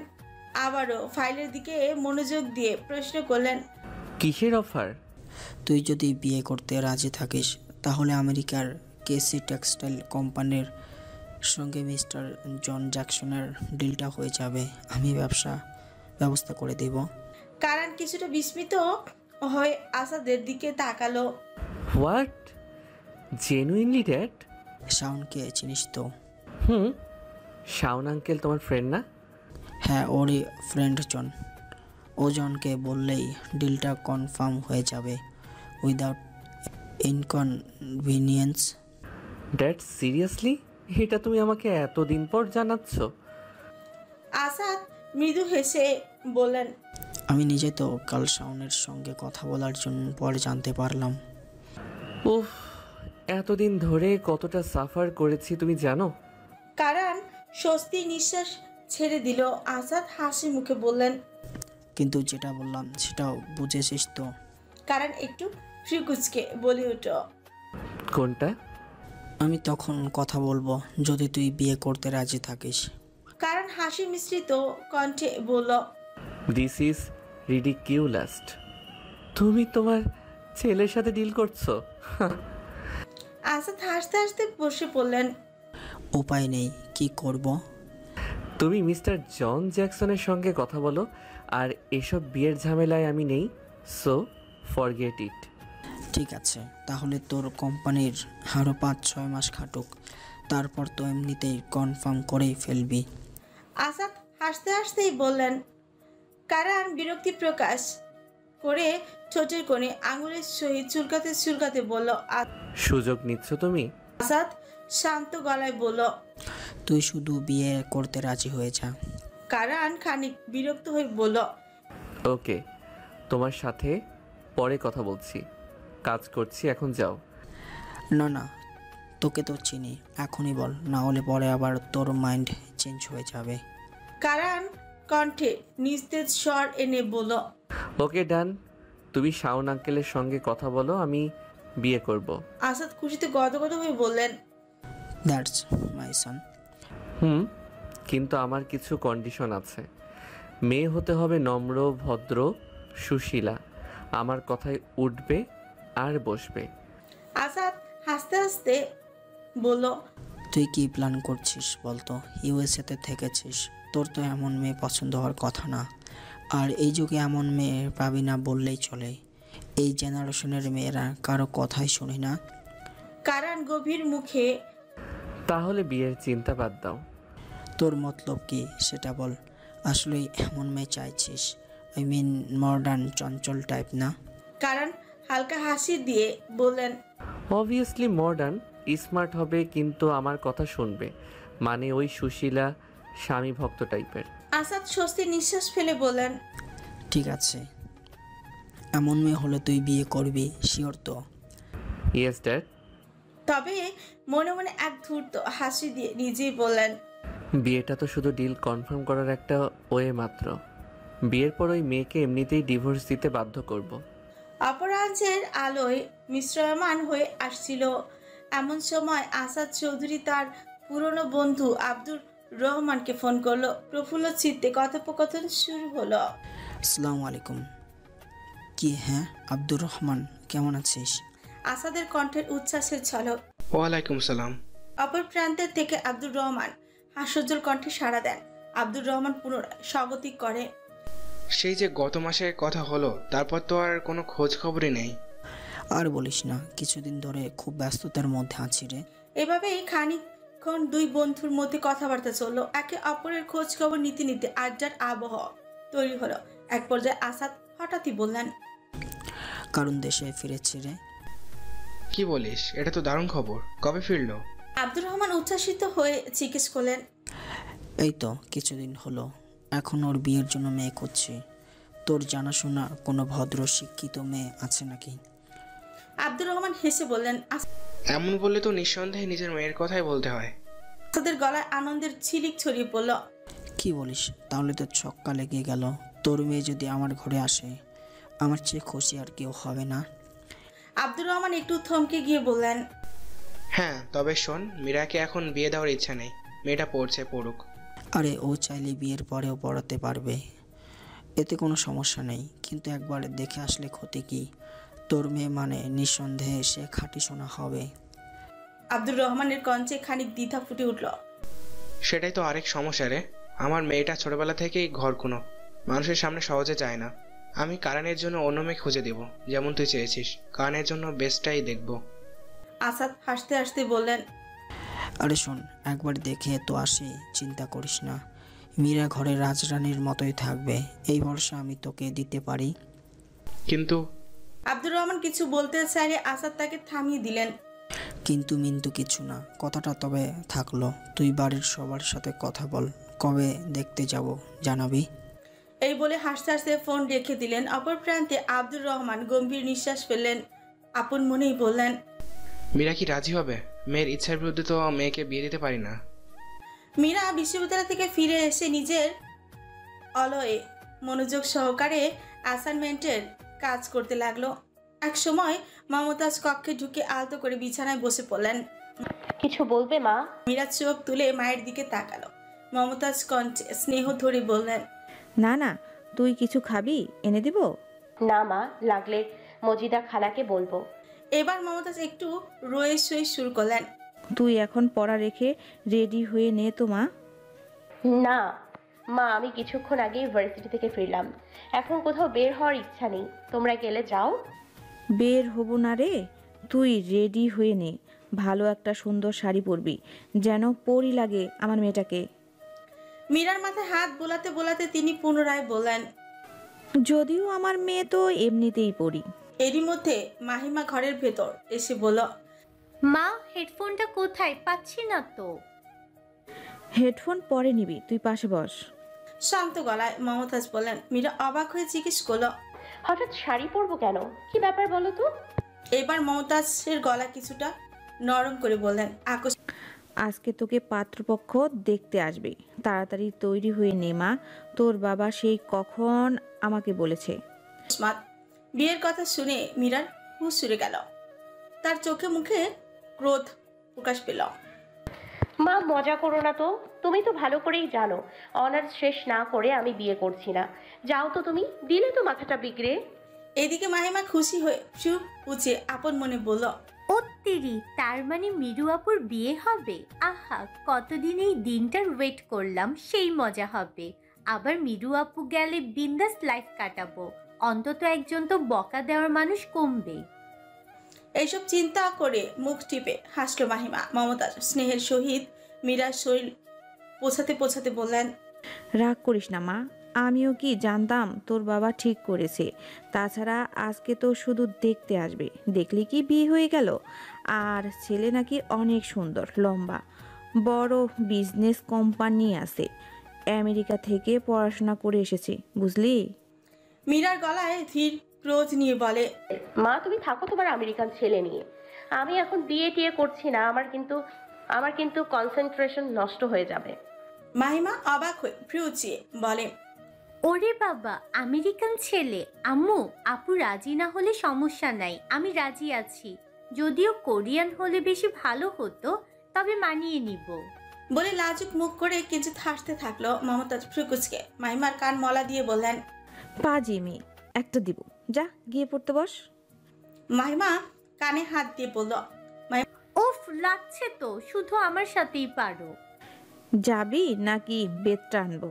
আবারও ফাইলের দিকে মনোযোগ দিয়ে প্রশ্ন করলেন, কিসের অফার? তুই যদি বিয়ে করতে রাজি থাকিস তাহলে আমেরিকার কেসি টেক্সটাইল কোম্পানির সঙ্গে মিস্টার জন জ্যাকসনের ডিলটা হয়ে যাবে। আমি ব্যবস্থা করে দেব। কারণ কিছুটা বিস্মিত হয়ে আসাদের দিকে তাকালো। হোয়াট? Genuinely dad? শাওনকে চিনিস তো? শাওন আঙ্কেল তোমার ফ্রেন্ড না? হ্যাঁ ওরই ফ্রেন্ড জন। ও জনকে বললেই ডিলটা কনফার্ম হয়ে যাবে উইদাউট ইনকনভিনিয়েন্স। Dad seriously? এটা তুমি আমাকে এতদিন পর জানাচ্ছ? আসাদ মৃদু হেসে বললেন, আমি নিজে তো কাল শাওনের সঙ্গে কথা বলার জন্য পরে জানতে পারলাম। উফ, এতদিন ধরে কতটা সাফার করেছি তুমি জানো? কারণ স্বস্তি নিঃশ্বাস ছেড়ে দিল। আসাদ হাসি মুখে বললেন, কিন্তু যেটা বললাম সেটাও বুঝেছিস তো? কারণ একটু ফ্রিকুচকে বলে উঠল, কোনটা? আমি তখন কথা বলবো যদি তুই বিয়ে করতে রাজি থাকিস। কারণ হাসি মিশ্রিত কণ্ঠে বলল, দিস ইজ রিডিকিউলাস। তুমি তোমার ছেলের সাথে ডিল করছো? আসাদ হাসতে হাসতে বসে পড়লেন। উপায় নেই, কি করব? তুমি মিস্টার জন জ্যাকসনের সঙ্গে কথা বলো, আর এসব বিয়ের ঝামেলায় আমি নেই, সো ফরগেট ইট। ঠিক আছে, তাহলে তোর কোম্পানির আরও 5-6 মাস খাটুক, তারপর তো এমনিতেই কনফার্ম করেই ফেলবি। আসাদ হাসতে হাসতেই বললেন। কারণ বিরক্তি প্রকাশ করে ঠোঁটের কোণে আঙুলের সহিত চুলকাতে চুলকাতে বলল। সুযোগ নিচ্ছ তুমি? আসাদ শান্ত গলায় বলল, তুই শুধু বিয়ে করতে রাজি হয়ে যা। কারণ খানিক বিরক্ত হয়ে বলল, ওকে, তোমার সাথে পরে কথা বলছি, কাজ করছি, এখন যাও। না না, তোকে তো চিনি, এখনই বল, না হলে পরে আবার তোর মাইন্ড চেঞ্জ হয়ে যাবে। কারণ কণ্ঠে নিস্তেজ স্বর এনে বলল, ওকে ডান, তুমি শাওন আঙ্কেলের সঙ্গে কথা বলো, আমি বিয়ে করব। আসাদ খুশিতে গদগদ হয়ে বললেন, দ্যাটস মাই সন। কিন্তু আমার কিছু কন্ডিশন আছে। মেয়ে হতে হবে নম্র, ভদ্র, সুশীলা, আমার কথায় উঠবে আর বসবে। আসাদ হাসতে হাসতে বলল, তুই কি প্ল্যান করছিস বলতো? ইউএসএতে থেকেছিস, তোর তো এমন মেয়ে পছন্দ হওয়ার কথা না। আর এই যুগে এমন মেয়ে পাবি না বললেই চলে। এই জেনারেশনের মেয়েরা কারো কথাই শুনি না। কারণ গভীর মুখে, তাহলে বিয়ের চিন্তা বাদ দাও। তোর মতলব কি সেটা বল। আসলেই এমন মেয়ে চাইছিস? আই মিন মডার্ন চঞ্চল টাইপ না? কারণ হালকা হাসি দিয়ে বললেন, অবভিয়াসলি মডার্ন, স্মার্ট হবে, কিন্তু আমার কথা শুনবে, মানে ওই সুশীলা, স্বামী ভক্ত টাইপের। আসাদ স্বস্তি নিঃশ্বাস ফেলে বললেন, ঠিক আছে, এমন মেয়ে হলে তুই বিয়ে করবি শিওর তো? Yes dad. তবে মনে মনে এক ধূর্ত হাসি দিয়ে নিজেই বললেন, বিয়েটা তো শুধু ডিল কনফার্ম করার একটা ওয়ে মাত্র। বিয়ের পর ওই মেয়েকে এমনিতেই ডিভোর্স দিতে বাধ্য করব। অপরাহ্নের আলোয় মিশ্রয়মান হয়ে আসছিল। এমন সময় আসাদ চৌধুরী তার পুরনো বন্ধু আব্দুর রহমানকে ফোন করলো। প্রফুল্ল চিত্তে কথোপকথন শুরু হলো। আসসালামু আলাইকুম। কি, হ্যাঁ আব্দুর রহমান, কেমন আছিস? আসাদের কণ্ঠের উচ্ছ্বাসের ঝলক। ওয়ালাইকুম সালাম। অপর প্রান্তের থেকে আব্দুর রহমান হাস্যোজ্জ্বল কণ্ঠে সাড়া দেন। আব্দুর রহমান পুনরায় স্বাগতিক করে, সেই যে গত মাসে কথা হলো, তারপর তো আর কোনো খোঁজ খবরই নেই। আর বলিস না, কিছুদিন ধরে খুব ব্যস্ততার মধ্যে আছি রে। এভাবেই খানিকক্ষণ দুই বন্ধুর মধ্যে কথাবার্তা চললো। একে অপরের খোঁজ খবর নিতে নিতে আড্ডার আবহাওয়া তৈরি হলো। এক পর্যায়ে আসাদ হঠাৎই বললেন, কারণ দেশে ফিরেছি রে। কি বলিস? এটা তো দারুণ খবর। কবে ফিরলো? আব্দুর রহমান উচ্ছ্বাসিত হয়ে জিজ্ঞেস করলেন, এই তো কিছুদিন হলো। এখন ওর বিয়ের জন্য মেয়ে খুঁজছি। তোর জানাশোনা কোনো ভদ্র শিক্ষিত মেয়ে আছে নাকি? আব্দুর রহমান হেসে বললেন, এমন বললে তো নিঃসন্দেহে নিজের মেয়ের কথাই বলতে হয়। আসাদের গলায় আনন্দের ঝিলিক ছড়িয়ে পড়ল। কি বলিস? তাহলে তো ছক্কা লেগে গেল। তোর মেয়ে যদি আমার ঘরে আসে, আমার চেয়ে খুশি আর কেউ হবে না। আব্দুর রহমান একটু থমকে গিয়ে বললেন, হ্যাঁ, তবে শোন, মীরাকে এখন বিয়ে দেওয়ার ইচ্ছা নেই। মেয়েটা পড়ুক। আরে ও চাইলে বিয়ের পরেও পড়াতে পারবে, এতে কোনো সমস্যা নেই। কিন্তু একবার দেখে আসলে ক্ষতি কি? তোর মেয়ে মানে নিঃসন্দেহে সে খাঁটি সোনা হবে। আব্দুর রহমানের কণ্ঠে খানিক দ্বিধা ফুটে উঠল। সেটাই তো আরেক সমস্যা রে। আমার মেয়েটা ছোটবেলা থেকেই ঘরকুনো, মানুষের সামনে সহজে যায় না। আমি কারণের জন্য অন্য মেয়ে খুঁজে দেব, যেমন তুই চেয়েছিস। কারণের জন্য বেস্টটাই দেখব। আসাদ হাসতে হাসতে বললেন, আরে শোন, একবার দেখে তো আসি, চিন্তা করিস না। মীরা ঘরে রাজরানীর মতোই থাকবে, এই ভরসা আমি তোকে দিতে পারি। কিন্তু আব্দুর রহমান কিছু বলতে চাইলে আসাদ তাকে থামিয়ে দিলেন। কিন্তু মিন্তু কিছু না, কথাটা তবে থাকলো। তুই বাড়ির সবার সাথে কথা বল, কবে দেখতে যাব জানাবি। এই বলে হাসতে হাসতে ফোন রেখে দিলেন। অপর প্রান্তে আব্দুর রহমান গম্ভীর নিঃশ্বাস ফেললেন। আপন মনেই বললেন, মীরা কি রাজি হবে? মেয়ের ইচ্ছার বিরুদ্ধে তো মেয়েকে বিয়ে দিতে পারি না। মীরা বিশ্ববিদ্যালয় থেকে ফিরে এসে নিজের অলয়ে মনোযোগ সহকারে অ্যাসাইনমেন্টের কাজ করতে লাগলো। এক সময় মমতাজ কক্ষে ঢুকে আলতো করে বিছানায় বসে পড়লেন। কিছু বলবে মা? মীরা চোখ তুলে মায়ের দিকে তাকালো। মমতাজ কণ্ঠে স্নেহ ধরে বললেন, না না, তুই কিছু খাবি? এনে দিব? না মা, লাগলে মজিদা খালাকে বলবো। এবার মমতাজ একটু রয়ে সয়ে শুরু করলেন, তুই এখন পড়া রেখে রেডি হয়ে নে তো মা। না মা, আমি কিছুক্ষণ আগে ইউনিভার্সিটি থেকে ফিরলাম, এখন কোথাও বের হওয়ার ইচ্ছা নেই, তোমরা গেলে যাও। বের হব না রে, তুই রেডি হয়ে নে। ভালো একটা সুন্দর শাড়ি পরবি, যেন পরি লাগে আমার মেয়েটাকে। মীরার মাথায় হাত বোলাতে বোলাতে তিনি পুনরায় বললেন, যদিও আমার মেয়ে তো এমনিতেই পরি। এরই মধ্যে মাহিমা ঘরের ভেতর এসে বলল, মা হেডফোনটা কোথায়? পাচ্ছি না তো। হেডফোন পরে নিবি, তুই পাশে বস। শান্ত গলায় মমতাজ বললেন। মীরা অবাক হয়ে জিজ্ঞেস করলো, হঠাৎ শাড়ি পরবো কেন? কি ব্যাপার বলো তো? এবার মমতাজের গলা কিছুটা নরম করে বললেন, আজকে তোকে পাত্রপক্ষ দেখতে আসবে, তাড়াতাড়ি তৈরি হয়ে নে মা। তোর বাবা সেই কখন আমাকে বলেছে। আকস্মাৎ বিয়ের কথা শুনে মীরার হুঁশ উড়ে গেল, তার চোখে মুখে ক্রোধ প্রকাশ পেল। মা মজা করো না তো, তুমি তো ভালো করেই জানো অনার্স শেষ না করে আমি বিয়ে করছি না। যাও তো তুমি, দিলে তো মাথাটা বিগড়ে। এদিকে মাহিমা খুশি হয়ে চুপ উঁচে আপন মনে বলল, ও তিরি, তার মানে মিরু আপুর বিয়ে হবে? আহা, কতদিন এই দিনটার ওয়েট করলাম, সেই মজা হবে। আবার মিরু আপু গেলে বিন্দাস লাইফ কাটাবো, অন্তত একজন তো বকা দেওয়ার মানুষ কমবে। এইসব চিন্তা করে মুখ টিপে হাসলো মাহিমা। মমতাজ স্নেহের সহিত মীরার শরীর পোছাতে পোছাতে বললেন, রাগ করিস না মা, আমিও কি জানতাম তোর বাবা ঠিক করেছে। তাছাড়া আজকে তো শুধু দেখতে আসবে, দেখলি কি বিয়ে হয়ে গেল। আর ছেলে নাকি অনেক সুন্দর, লম্বা, বড় বিজনেস কোম্পানি আছে, আমেরিকা থেকে পড়াশোনা করে এসেছে, বুঝলি। মীরার গলায় ধীর ক্রোধ নিয়ে বলে, মা তুমি থাকো তোমার আমেরিকান ছেলে নিয়ে, আমি এখন বিয়ে টিয়ে করছি না। আমার কিন্তু কনসেন্ট্রেশন নষ্ট হয়ে যাবে। মাহিমা অবাক হয়ে ভ্রু উঁচিয়ে বলে, ওরে বাবা, আমেরিকান ছেলে! আম্মু, আপু রাজি না হলে সমস্যা নাই, আমি রাজি আছি। যদিও কোরিয়ান হলে বেশি ভালো হতো, তবে মানিয়ে নিব। বলে লাজুক মুখ করে কিঞ্চিত হাসতে থাকলো মমতাজ ফ্রুকুচকে। মাহিমার কান মলা দিয়ে বললেন, পাজি মেয়ে একটা দিব, যা গিয়ে পড়তে বস। মাহিমা কানে হাত দিয়ে বলল, উফ, লাগছে তো, শুধু আমার সাথেই পারো। যাবি নাকি বেতটা আনবো?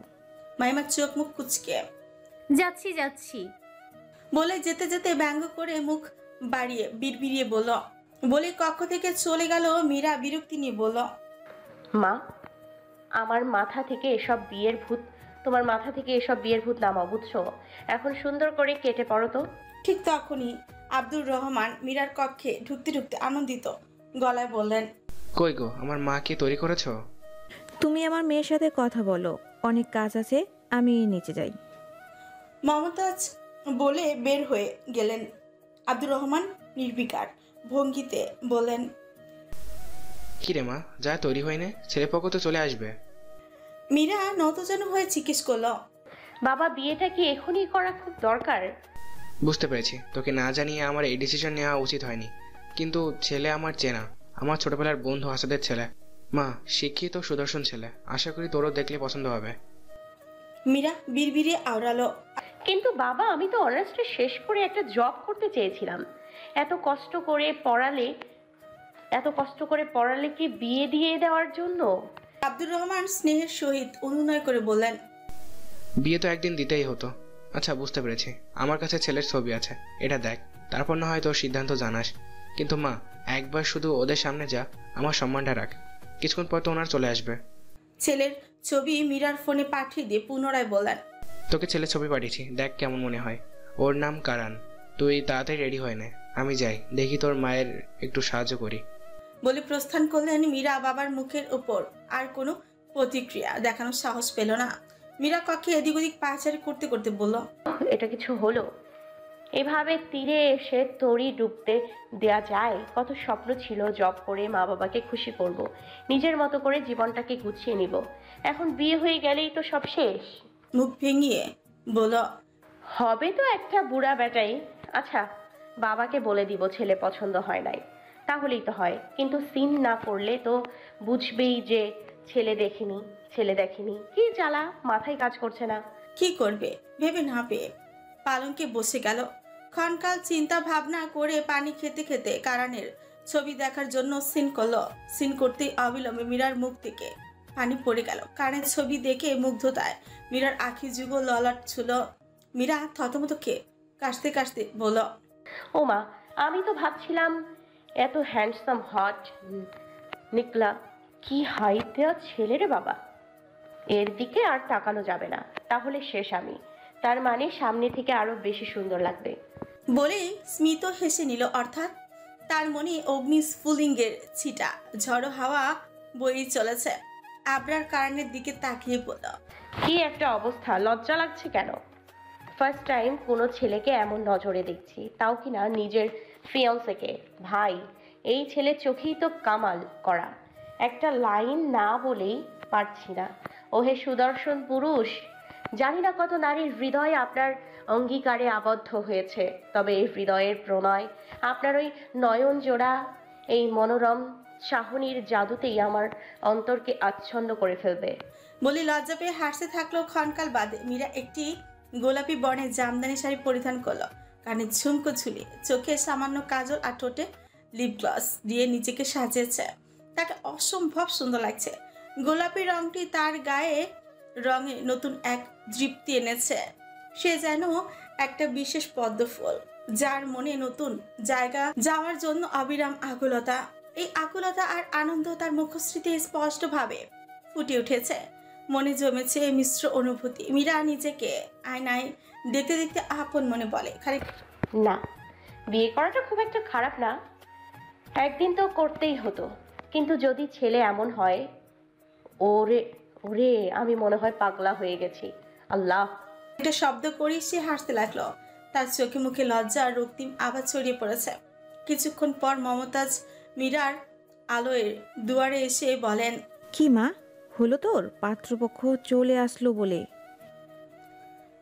মাহিমার চোখ মুখ কুচকে, যাচ্ছি যাচ্ছি বলে যেতে যেতে ব্যঙ্গ করে মুখ বাড়িয়ে বিড়বিড়িয়ে বলল। বলে কক্ষ থেকে চলে গেল। মীরা বিরক্তি নিয়ে বলল, মা, আমার মাথা থেকে এসব বিয়ের ভূত, তোমার মাথা থেকে এসব বিয়ের ভূত নামাও, বুঝছো? এখন সুন্দর করে কেটে পড়ো তো। ঠিক তখনই আব্দুর রহমান মীরার কক্ষে ঢুকতে ঢুকতে আনন্দিত গলায় বললেন, কই গো, আমার মা কি তৈরি করেছো? তুমি আমার মেয়ের সাথে কথা বলো, অনেক কাজ আছে, আমি নিচে যাই। মমতাজ বলে বের হয়ে গেলেন। আব্দুর রহমান নির্বিকার ভঙ্গিতে বললেন, কিরে মা, যা তৈরি হয়নি, ছেলেপক্ষ তো চলে আসবে। মীরা নতজানু হয়ে জিজ্ঞেস করলো, বাবা বিয়েটা কি এখনই করা খুব দরকার? বুঝতে পেরেছি, তোকে না জানিয়ে আমার এই ডিসিশন নেওয়া উচিত হয়নি, কিন্তু ছেলে আমার চেনা, আমার ছোটবেলার বন্ধু আসাদের ছেলে। মা, শিক্ষিত সুদর্শন ছেলে, আশা করি তোরও দেখলে পছন্দ হবে। মীরা বিড়বিড়ে আওড়ালো, কিন্তু বাবা, আমি তো অনার্সটা শেষ করে একটা জব করতে চেয়েছিলাম। এত কষ্ট করে পড়ালে কি বিয়ে দিয়ে দেওয়ার জন্য? আব্দুর রহমান স্নেহের সহিত অনুনয় করে বললেন, বিয়ে তো একদিন দিতেই হতো। আচ্ছা, বুঝতে পেরেছি, আমার কাছে ছেলের ছবি আছে, এটা দেখ, তারপর না হয় তোর সিদ্ধান্ত জানাস। কিন্তু মা, একবার শুধু ওদের সামনে যা, আমার সম্মানটা রাখ, কিছুক্ষণ পর তো ওনার চলে আসবে। ছেলের ছবি মীরার ফোনে পাঠিয়ে দিয়ে পুনরায় বললেন, তোকে ছেলের ছবি পাঠিয়েছি, দেখ কেমন মনে হয়। ওর নাম কারান। তুই তাড়াতাড়ি রেডি হয়ে নে, আমি যাই, দেখি তোর মায়ের একটু সাহায্য করি। বলে প্রস্থান করলেন। মীরা বাবার মুখের ওপর আর কোনো প্রতিক্রিয়া দেখানোর সাহস পেল না। মীরা কক্ষে এদিক ওদিক পায়চারি করতে করতে বলল, এটা কিছু হলো? এভাবে তীরে এসে তরি ডুবতে দেয়া যায়? কত স্বপ্ন ছিল, জব করে মা বাবাকে খুশি করব, নিজের মতো করে জীবনটাকে গুছিয়ে নিব। এখন বিয়ে হয়ে গেলেই তো সব শেষ। মুখ ভেঙিয়ে বলল, হবে তো একটা বুড়া বেটাই। আচ্ছা, বাবাকে বলে দিব ছেলে পছন্দ হয় নাই, তাহলেই তো হয়। কিন্তু সিন না করলে তো বুঝবেই যে ছেলে দেখিনি, ছেলে দেখেনি, কি জ্বালা, মাথায় কাজ করছে না। কি করবে ভেবে না পেয়ে পালঙ্কে বসে গেল। ক্ষণকাল চিন্তা ভাবনা করে পানি খেতে খেতে কারণের ছবি দেখার জন্য সিন করলো। সিন করতেই অবিলম্বে মীরার মুখ থেকে পানি পড়ে গেল। কারণের ছবি দেখে মুগ্ধতায় মীরার আখি যুগ ললাট ছিল। মীরা থতমত খেয়ে কাশতে কাশতে বলল, ও মা, আমি তো ভাবছিলাম এত হ্যান্ডসাম হট নিকলা, কি হাইট দেওয়া ছেলে রে বাবা। এর দিকে আর তাকানো যাবে না, তাহলে শেষ আমি। তার মানে সামনে থেকে আরো বেশি সুন্দর লাগবে। বলেই স্মিত হেসে নিল। অর্থাৎ তার মনে অগ্নিস্ফুলিঙ্গের ছিটা ঝড়ো হাওয়া বয়ে চলেছে। আবরার কারণের দিকে তাকিয়ে বলল, কি একটা অবস্থা, লজ্জা লাগছে কেন? ফার্স্ট টাইম কোনো ছেলেকে এমন নজরে দেখছি, তাও কিনা নিজের ফিয়ান্সেকে। ভাই, এই ছেলের চোখেই তো কামাল করা। একটা লাইন না বলেই পারছি না। ওহে সুদর্শন পুরুষ, জানি না কত নারীর হৃদয় আপনার অঙ্গীকারে আবদ্ধ হয়েছে, তবে এই হৃদয়ের প্রণয়, আপনার ওই নয়ন জোড়া, এই মনোরম চাহনির জাদুতেই আমার অন্তরকে আচ্ছন্ন করে ফেলবে। বলে লজ্জা পেয়ে হাসতে থাকলো। ক্ষণকাল বাদে মীরা একটি গোলাপি বর্ণের জামদানি শাড়ি পরিধান করলো। কানে ঝুমকো ঝুলিয়ে, চোখে সামান্য কাজল আর ঠোঁটে লিপ গ্লস দিয়ে নিজেকে সাজিয়েছে। তাকে অসম্ভব সুন্দর লাগছে। গোলাপি রংটি তার গায়ে রঙে নতুন এক তৃপ্তি এনেছে। সে যেন একটা বিশেষ পদ্ম ফুল, যার মনে নতুন জায়গা যাওয়ার জন্য অবিরাম আকুলতা। এই আকুলতা আর আনন্দ তার মুখশ্রীতে স্পষ্টভাবে ফুটে উঠেছে। মনে জমেছে মিশ্র অনুভূতি। মীরা নিজেকে আয়নায় দেখতে দেখতে আপন মনে বলে, খানিক না, বিয়ে করাটা খুব একটা খারাপ না, একদিন তো করতেই হতো। কিন্তু যদি ছেলে এমন হয়, ওরে ওরে, আমি মনে হয় পাগলা হয়ে গেছি। আল্লাহ! একটা শব্দ করেই সে হাসতে লাগলো। তার চোখে মুখে লজ্জা আর রক্তিম আবার ছড়িয়ে পড়েছে। কিছুক্ষণ পর মমতাজ মীরার আলোয় দুয়ারে এসে বলেন, কি মা হলো তোর? পাত্রপক্ষ চলে আসলো বলে।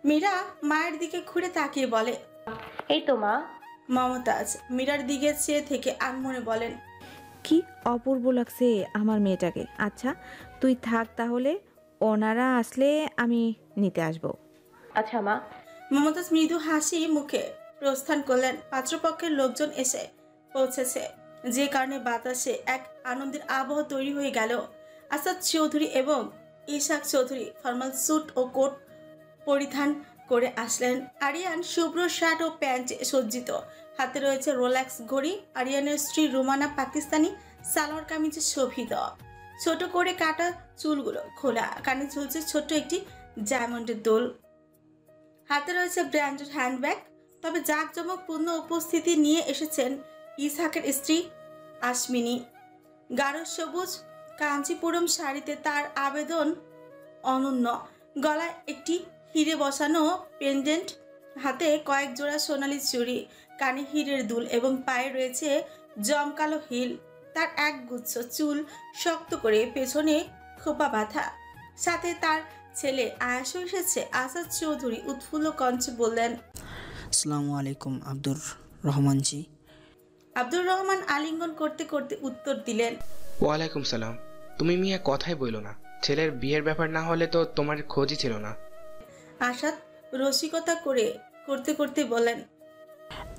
মীরা মায়ের দিকে ঘুরে তাকিয়ে বলে, এই তো মা। মমতাজ মীরার দিকে চেয়ে থেকে আনমনে বলেন, কি অপূর্ব লাগছে আমার মেয়েটাকে। আচ্ছা তুই থাক তাহলে, ওনারা আসলে আমি নিতে আসবো। আচ্ছা মা। মমতাজ মৃদু হাসি মুখে প্রস্থান করলেন। পাত্রপক্ষের লোকজন এসে পৌঁছেছে, যে কারণে বাতাসে এক আনন্দের আবহ তৈরি হয়ে গেল। আসাদ চৌধুরী এবং ইশাক চৌধুরী ফর্মাল স্যুট ও কোট পরিধান করে আসলেন। আরিয়ান শুভ্র শার্ট ও প্যান্টে সজ্জিত, হাতে রয়েছে রোলেক্স ঘড়ি। আরিয়ানের স্ত্রী রুমানা পাকিস্তানি সালোয়ার কামিজে শোভিত, ছোট করে কাটা চুলগুলো খোলা, কানে ঝুলছে ছোট্ট একটি ডায়মন্ডের দোল। হাতে রয়েছে ব্র্যান্ডেড হ্যান্ডব্যাগ। তবে জাঁকজমকপূর্ণ উপস্থিতি নিয়ে এসেছেন ইসহাকের স্ত্রী আশমিনী। গাঢ় সবুজ কাঞ্চিপুরম শাড়িতে তার আবেদন অনন্য। গলায় একটি হিরে বসানো পেন্ডেন্ট, হাতে কয়েক জোড়া সোনালি চুড়ি, কানে হীরের দুল এবং পায়ে রয়েছে জমকালো হিল। তার এক গুচ্ছ চুল শক্ত করে পেছনে খোপা বাঁধা। সাথে তার ছেলে আয়াসও এসেছে। আসাদ চৌধুরী উৎফুল্ল কণ্ঠে বললেন, আসসালামু আলাইকুম আব্দুর রহমান জি। আব্দুর রহমান আলিঙ্গন করতে করতে উত্তর দিলেন, ওয়ালাইকুম সালাম। তুমি মিয়া কথাই বইলো না, ছেলের বিয়ের ব্যাপার না হলে তো তোমার খোঁজই ছিল না। আসাদ রসিকতা করতে করতে বলেন,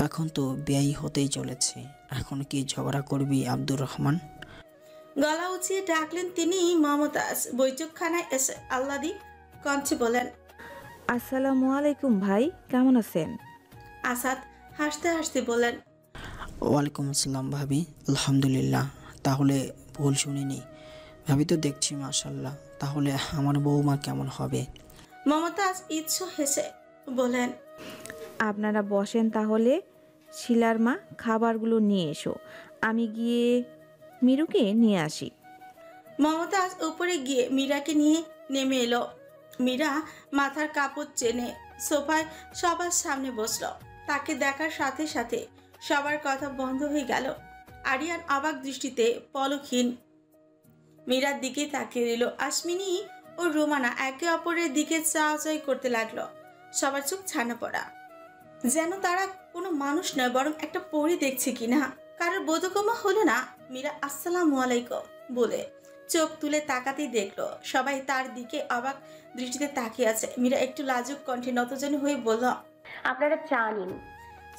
এখন তো বিয়াই হতেই চলেছে, এখন কি ঝগড়া করবি আব্দুর রহমান? গলা উঁচিয়ে ডাকলেন তিনি। মমতাজ বৈঠকখানায় এসে আহ্লাদি কণ্ঠে বলেন, আসসালামু আলাইকুম ভাই, কেমন আছেন? আসাদ হাসতে হাসতে বলেন, ওয়ালাইকুম আসসালাম ভাবি, আলহামদুলিল্লাহ। তাহলে ভুল শুনিনি ভাবি, তো দেখছি মাশাল্লাহ। তাহলে আমার বৌমা কেমন হবে? মমতাজ ইচ্ছু হেসে বলেন, আপনারা বসেন তাহলে। শিলার মা খাবারগুলো নিয়ে এসো, আমি গিয়ে মিরুকে নিয়ে আসি। মমতাজ উপরে গিয়ে মীরাকে নিয়ে নেমে এলো। মীরা মাথার কাপড় চেনে সোফায় সবার সামনে বসলো। তাকে দেখার সাথে সাথে সবার কথা বন্ধ হয়ে গেল। আরিয়ান অবাক দৃষ্টিতে পলকহীন মীরার দিকে তাকিয়ে রইল। আশমিনী ও রোমানা একে অপরের দিকে চাওয়াচাই করতে লাগলো। সবার চোখ ছানা পড়া, যেন তারা কোনো মানুষ নয় বরং একটা পরী দেখছে কিনা। কারোর বোধগম্য হলো না। মীরা আসসালামু আলাইকুম বলে চোখ তুলে তাকাতেই দেখলো সবাই তার দিকে অবাক দৃষ্টিতে তাকিয়ে আছে। মীরা একটু লাজুক কণ্ঠে নতজানু হয়ে বলল, আপনারা চা নিন।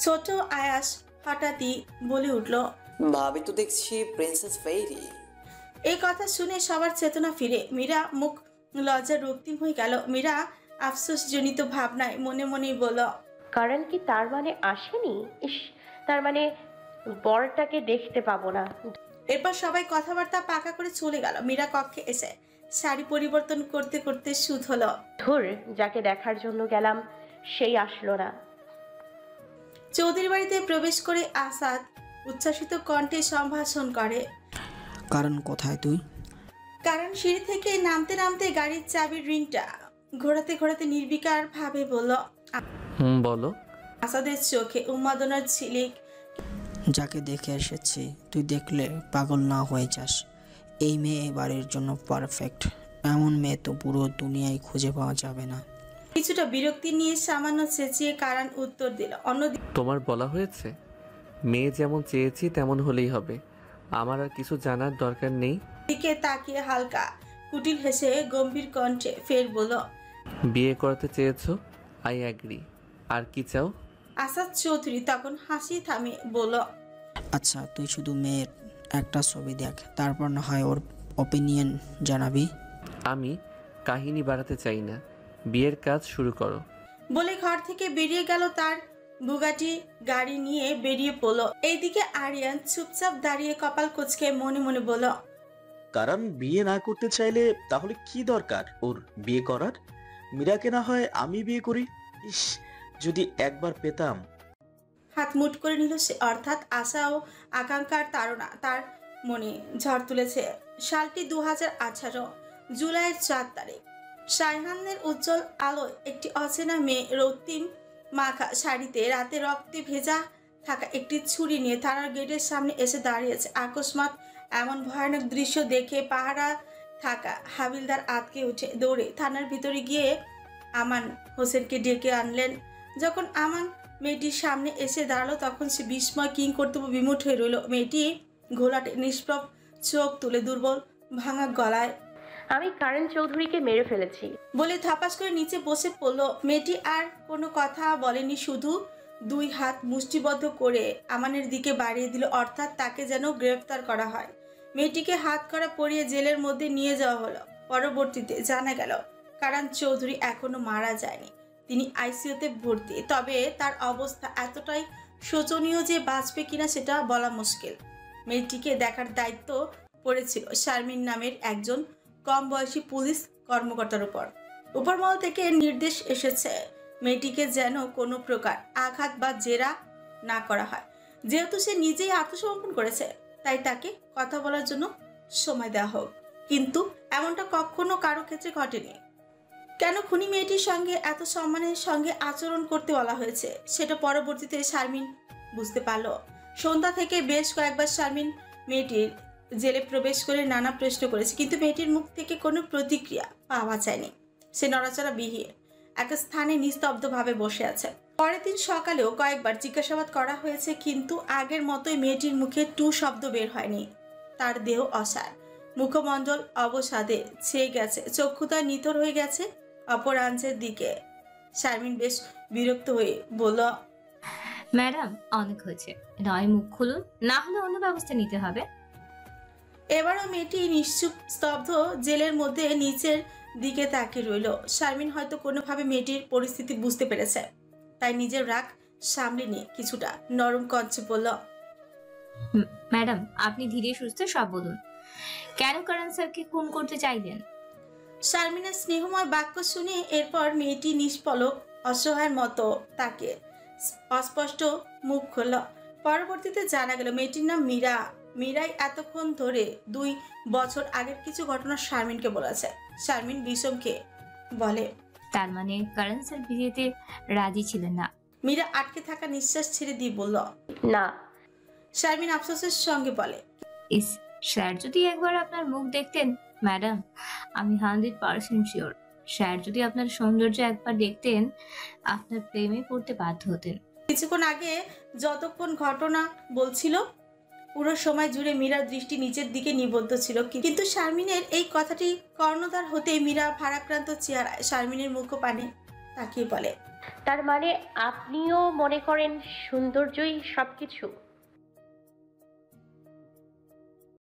ছোট আয়াস হঠাৎই বলে উঠল, ভাবি তো দেখছি প্রিন্সেস ফেরি। এই কথা শুনে সবার চেতনা ফিরে। মীরা মুখ লজ্জা রক্তিম হয়ে গেল। মীরা আফসোসজনিত ভাবনায় মনে মনেই বলল, কারণ কি তার মানে আসেনি? ইস, তার মানে বরটাকে দেখতে পাবো না। এরপর সবাই কথাবার্তা পাকা করে চলে গেল। মীরা কক্ষে এসে শাড়ি পরিবর্তন করতে করতে সুদ হলো, ধুর, যাকে দেখার জন্য গেলাম সেই আসলো না। চৌধুরী বাড়িতে প্রবেশ করে আসাদ উচ্ছ্বাসিত কণ্ঠে সম্ভাষণ করে, কারণ কোথায় তুই? কারণ সিঁড়ি থেকে নামতে নামতে গাড়ির চাবির রিংটা ঘোরাতে ঘোরাতে নির্বিকার ভাবে বলল। বলো। আসাদের চোখে উন্মাদনার ঝিলিক। যাকে দেখে এসেছি তুই দেখলে পাগল না হয়ে যাস। এই মেয়ে এই বাড়ির জন্য পারফেক্ট। এমন মেয়ে তো পুরো দুনিয়ায় খুঁজে পাওয়া যাবে না। কিছুটা বিরক্তি নিয়ে সামান্য চেঁচিয়ে কারণ উত্তর দিল, তোমার বলা হয়েছে মেয়ে যেমন চেয়েছি তেমন হলেই হবে, আমার আর কিছু জানার দরকার নেই। দিকে তাকিয়ে হালকা কুটিল হেসে গম্ভীর কণ্ঠে ফের বলল, বিয়ে করতে চেয়েছো, আই অ্যাগ্রি। আর কি চাও? আসাদ চৌধুরী তখন হাসি থামিয়ে বলল, আচ্ছা তুই শুধু মেয়ের একটা ছবি দেখ, তারপর না হয় ওর ওপিনিয়ন জানাবি। আমি কাহিনী বাড়াতে চাই না, বিয়ের কাজ শুরু করো। বলে ঘর থেকে বেরিয়ে গেল। তার বুগাটি গাড়ি নিয়ে বেরিয়ে পড়ল। এইদিকে আরিয়ান চুপচাপ দাঁড়িয়ে কপাল কুঁচকে মনে মনে বলল, কারণ বিয়ে না করতে চাইলে তাহলে কি দরকার ওর বিয়ে করার? মীরাকে না হয় আমি বিয়ে করি। ইস, যদি একবার পেতাম। হাত মুঠ করে নিল সে। অর্থাৎ আশা ও আকাঙ্ক্ষার তাড়না তার মনে ঝড় তুলেছে। সালটি 2018 জুলাইয়ের 4 তারিখ। সায়হানের উজ্জ্বল আলোয় একটি অচেনা মেয়ে রক্তিম মাখা শাড়িতে রাতে রক্তে ভেজা থাকা একটি ছুরি নিয়ে থানার গেটের সামনে এসে দাঁড়িয়েছে। আকস্মাৎ এমন ভয়ানক দৃশ্য দেখে পাহারা থাকা হাবিলদার আতকে উঠে দৌড়ে থানার ভিতরে গিয়ে আমান হোসেনকে ডেকে আনলেন। যখন আমান মেয়েটির সামনে এসে দাঁড়ালো তখন সে বিস্ময় কিং কর্তব্য বিমুঠ হয়ে রইল। মেয়েটি ঘোলাটে নিষ্প্রভ চোখ তুলে দুর্বল ভাঙা গলায়, আমি কারণ চৌধুরীকে মেরে ফেলেছি বলে থাপাস করে নিচে বসে পড়ল। মেয়েটি আর কোনো কথা বলেনি, শুধু 2 হাত মুষ্টিবদ্ধ করে আমানের দিকে বাড়িয়ে দিল, অর্থাৎ তাকে যেন গ্রেফতার করা হয়। মেয়েটিকে হাত করা পরিয়ে জেলের মধ্যে নিয়ে যাওয়া হলো। পরবর্তীতে জানা গেল কারণ চৌধুরী এখনো মারা যায়নি, তিনি আইসিইউতে ভর্তি। তবে তার অবস্থা এতটাই শোচনীয় যে বাঁচবে কিনা সেটা বলা মুশকিল। মেয়েটিকে দেখার দায়িত্ব পড়েছিল শারমিন নামের একজন কম বয়সী পুলিশ কর্মকর্তার উপর। উপরমহল থেকে নির্দেশ এসেছে মেয়েটিকে যেন কোনো প্রকার আঘাত বা জেরা না করা হয়। যেহেতু সে নিজেই আত্মসমর্পণ করেছে তাই তাকে কথা বলার জন্য সময় দেওয়া হোক। কিন্তু এমনটা কখনো কারো ক্ষেত্রে ঘটেনি। কেন খুনি মেয়েটির সঙ্গে এত সম্মানের সঙ্গে আচরণ করতে বলা হয়েছে সেটা পরবর্তীতে শারমিন বুঝতে পারল। সন্ধ্যা থেকে বেশ কয়েকবার শারমিন মেয়েটির জেলে প্রবেশ করে নানা প্রশ্ন করেছে, কিন্তু মেয়েটির মুখ থেকে কোনো প্রতিক্রিয়া পাওয়া যায়নি। সে নড়াচড়া বিহীন এক স্থানে নিস্তব্ধভাবে বসে আছে। পরের দিন সকালেও কয়েকবার জিজ্ঞাসাবাদ করা হয়েছে, কিন্তু আগের মতোই মেয়েটির মুখে টু শব্দ বের হয়নি। তার দেহ অসার, মুখমণ্ডল অবসাদে ছেয়ে গেছে, চক্ষুতা নিথর হয়ে গেছে অপরাঞ্চের দিকে। শারমিন বেশ বিরক্ত হয়ে বলল, ম্যাডাম অনেক হয়েছে, নয় মুখ খুলুন, না হলে অন্য ব্যবস্থা নিতে হবে। এবারও মেয়েটি নিশ্চুপ স্তব্ধ জেলের মধ্যে নিচের দিকে তাকিয়ে রইল। শারমিন হয়তো কোনোভাবে মেয়েটির পরিস্থিতি বুঝতে পেরেছে, তাই নিজের রাগ সামলে নিয়ে কিছুটা নরম কণ্ঠে বলল, ম্যাডাম আপনি ধীরে সুস্থে সব বলুন, কেন কারণ স্যারকে খুন করতে চাইলেন? শারমিনের স্নেহময় বাক্য শুনে এরপর মেয়েটি নিষ্পলক অসহায়ের মতো তাকে অস্পষ্ট মুখ খুলল। পরবর্তীতে জানা গেল মেয়েটির নাম মীরা। মীরাই এতক্ষণ ধরে 2 বছর আগের কিছু ঘটনা শারমিনকে বলেছে। শারমিন বিষম খেয়ে বলে, তার মানে কারণ স্যার বিয়েতে রাজি ছিলেন না? মীরা আটকে থাকা নিঃশ্বাস ছেড়ে দিয়ে বলল, না। শারমিন আফসোসের সঙ্গে বলে, ইস, স্যার যদি একবার আপনার মুখ দেখতেন ম্যাডাম, আমি 100% শিওর স্যার যদি আপনার সৌন্দর্য একবার দেখতেন আপনার প্রেমে পড়তে বাধ্য হতেন। কিছুক্ষণ আগে যতক্ষণ ঘটনা বলছিল পুরো সময় জুড়ে মীরার দৃষ্টি নিচের দিকে নিবদ্ধ ছিল, কিন্তু শারমিনের এই কথাটি কর্ণধার হতে মীরা ভারাক্রান্ত চেহারায় শারমিনের মুখপানে তাকিয়ে বলে, তার মানে আপনিও মনে করেন সৌন্দর্যই সবকিছু?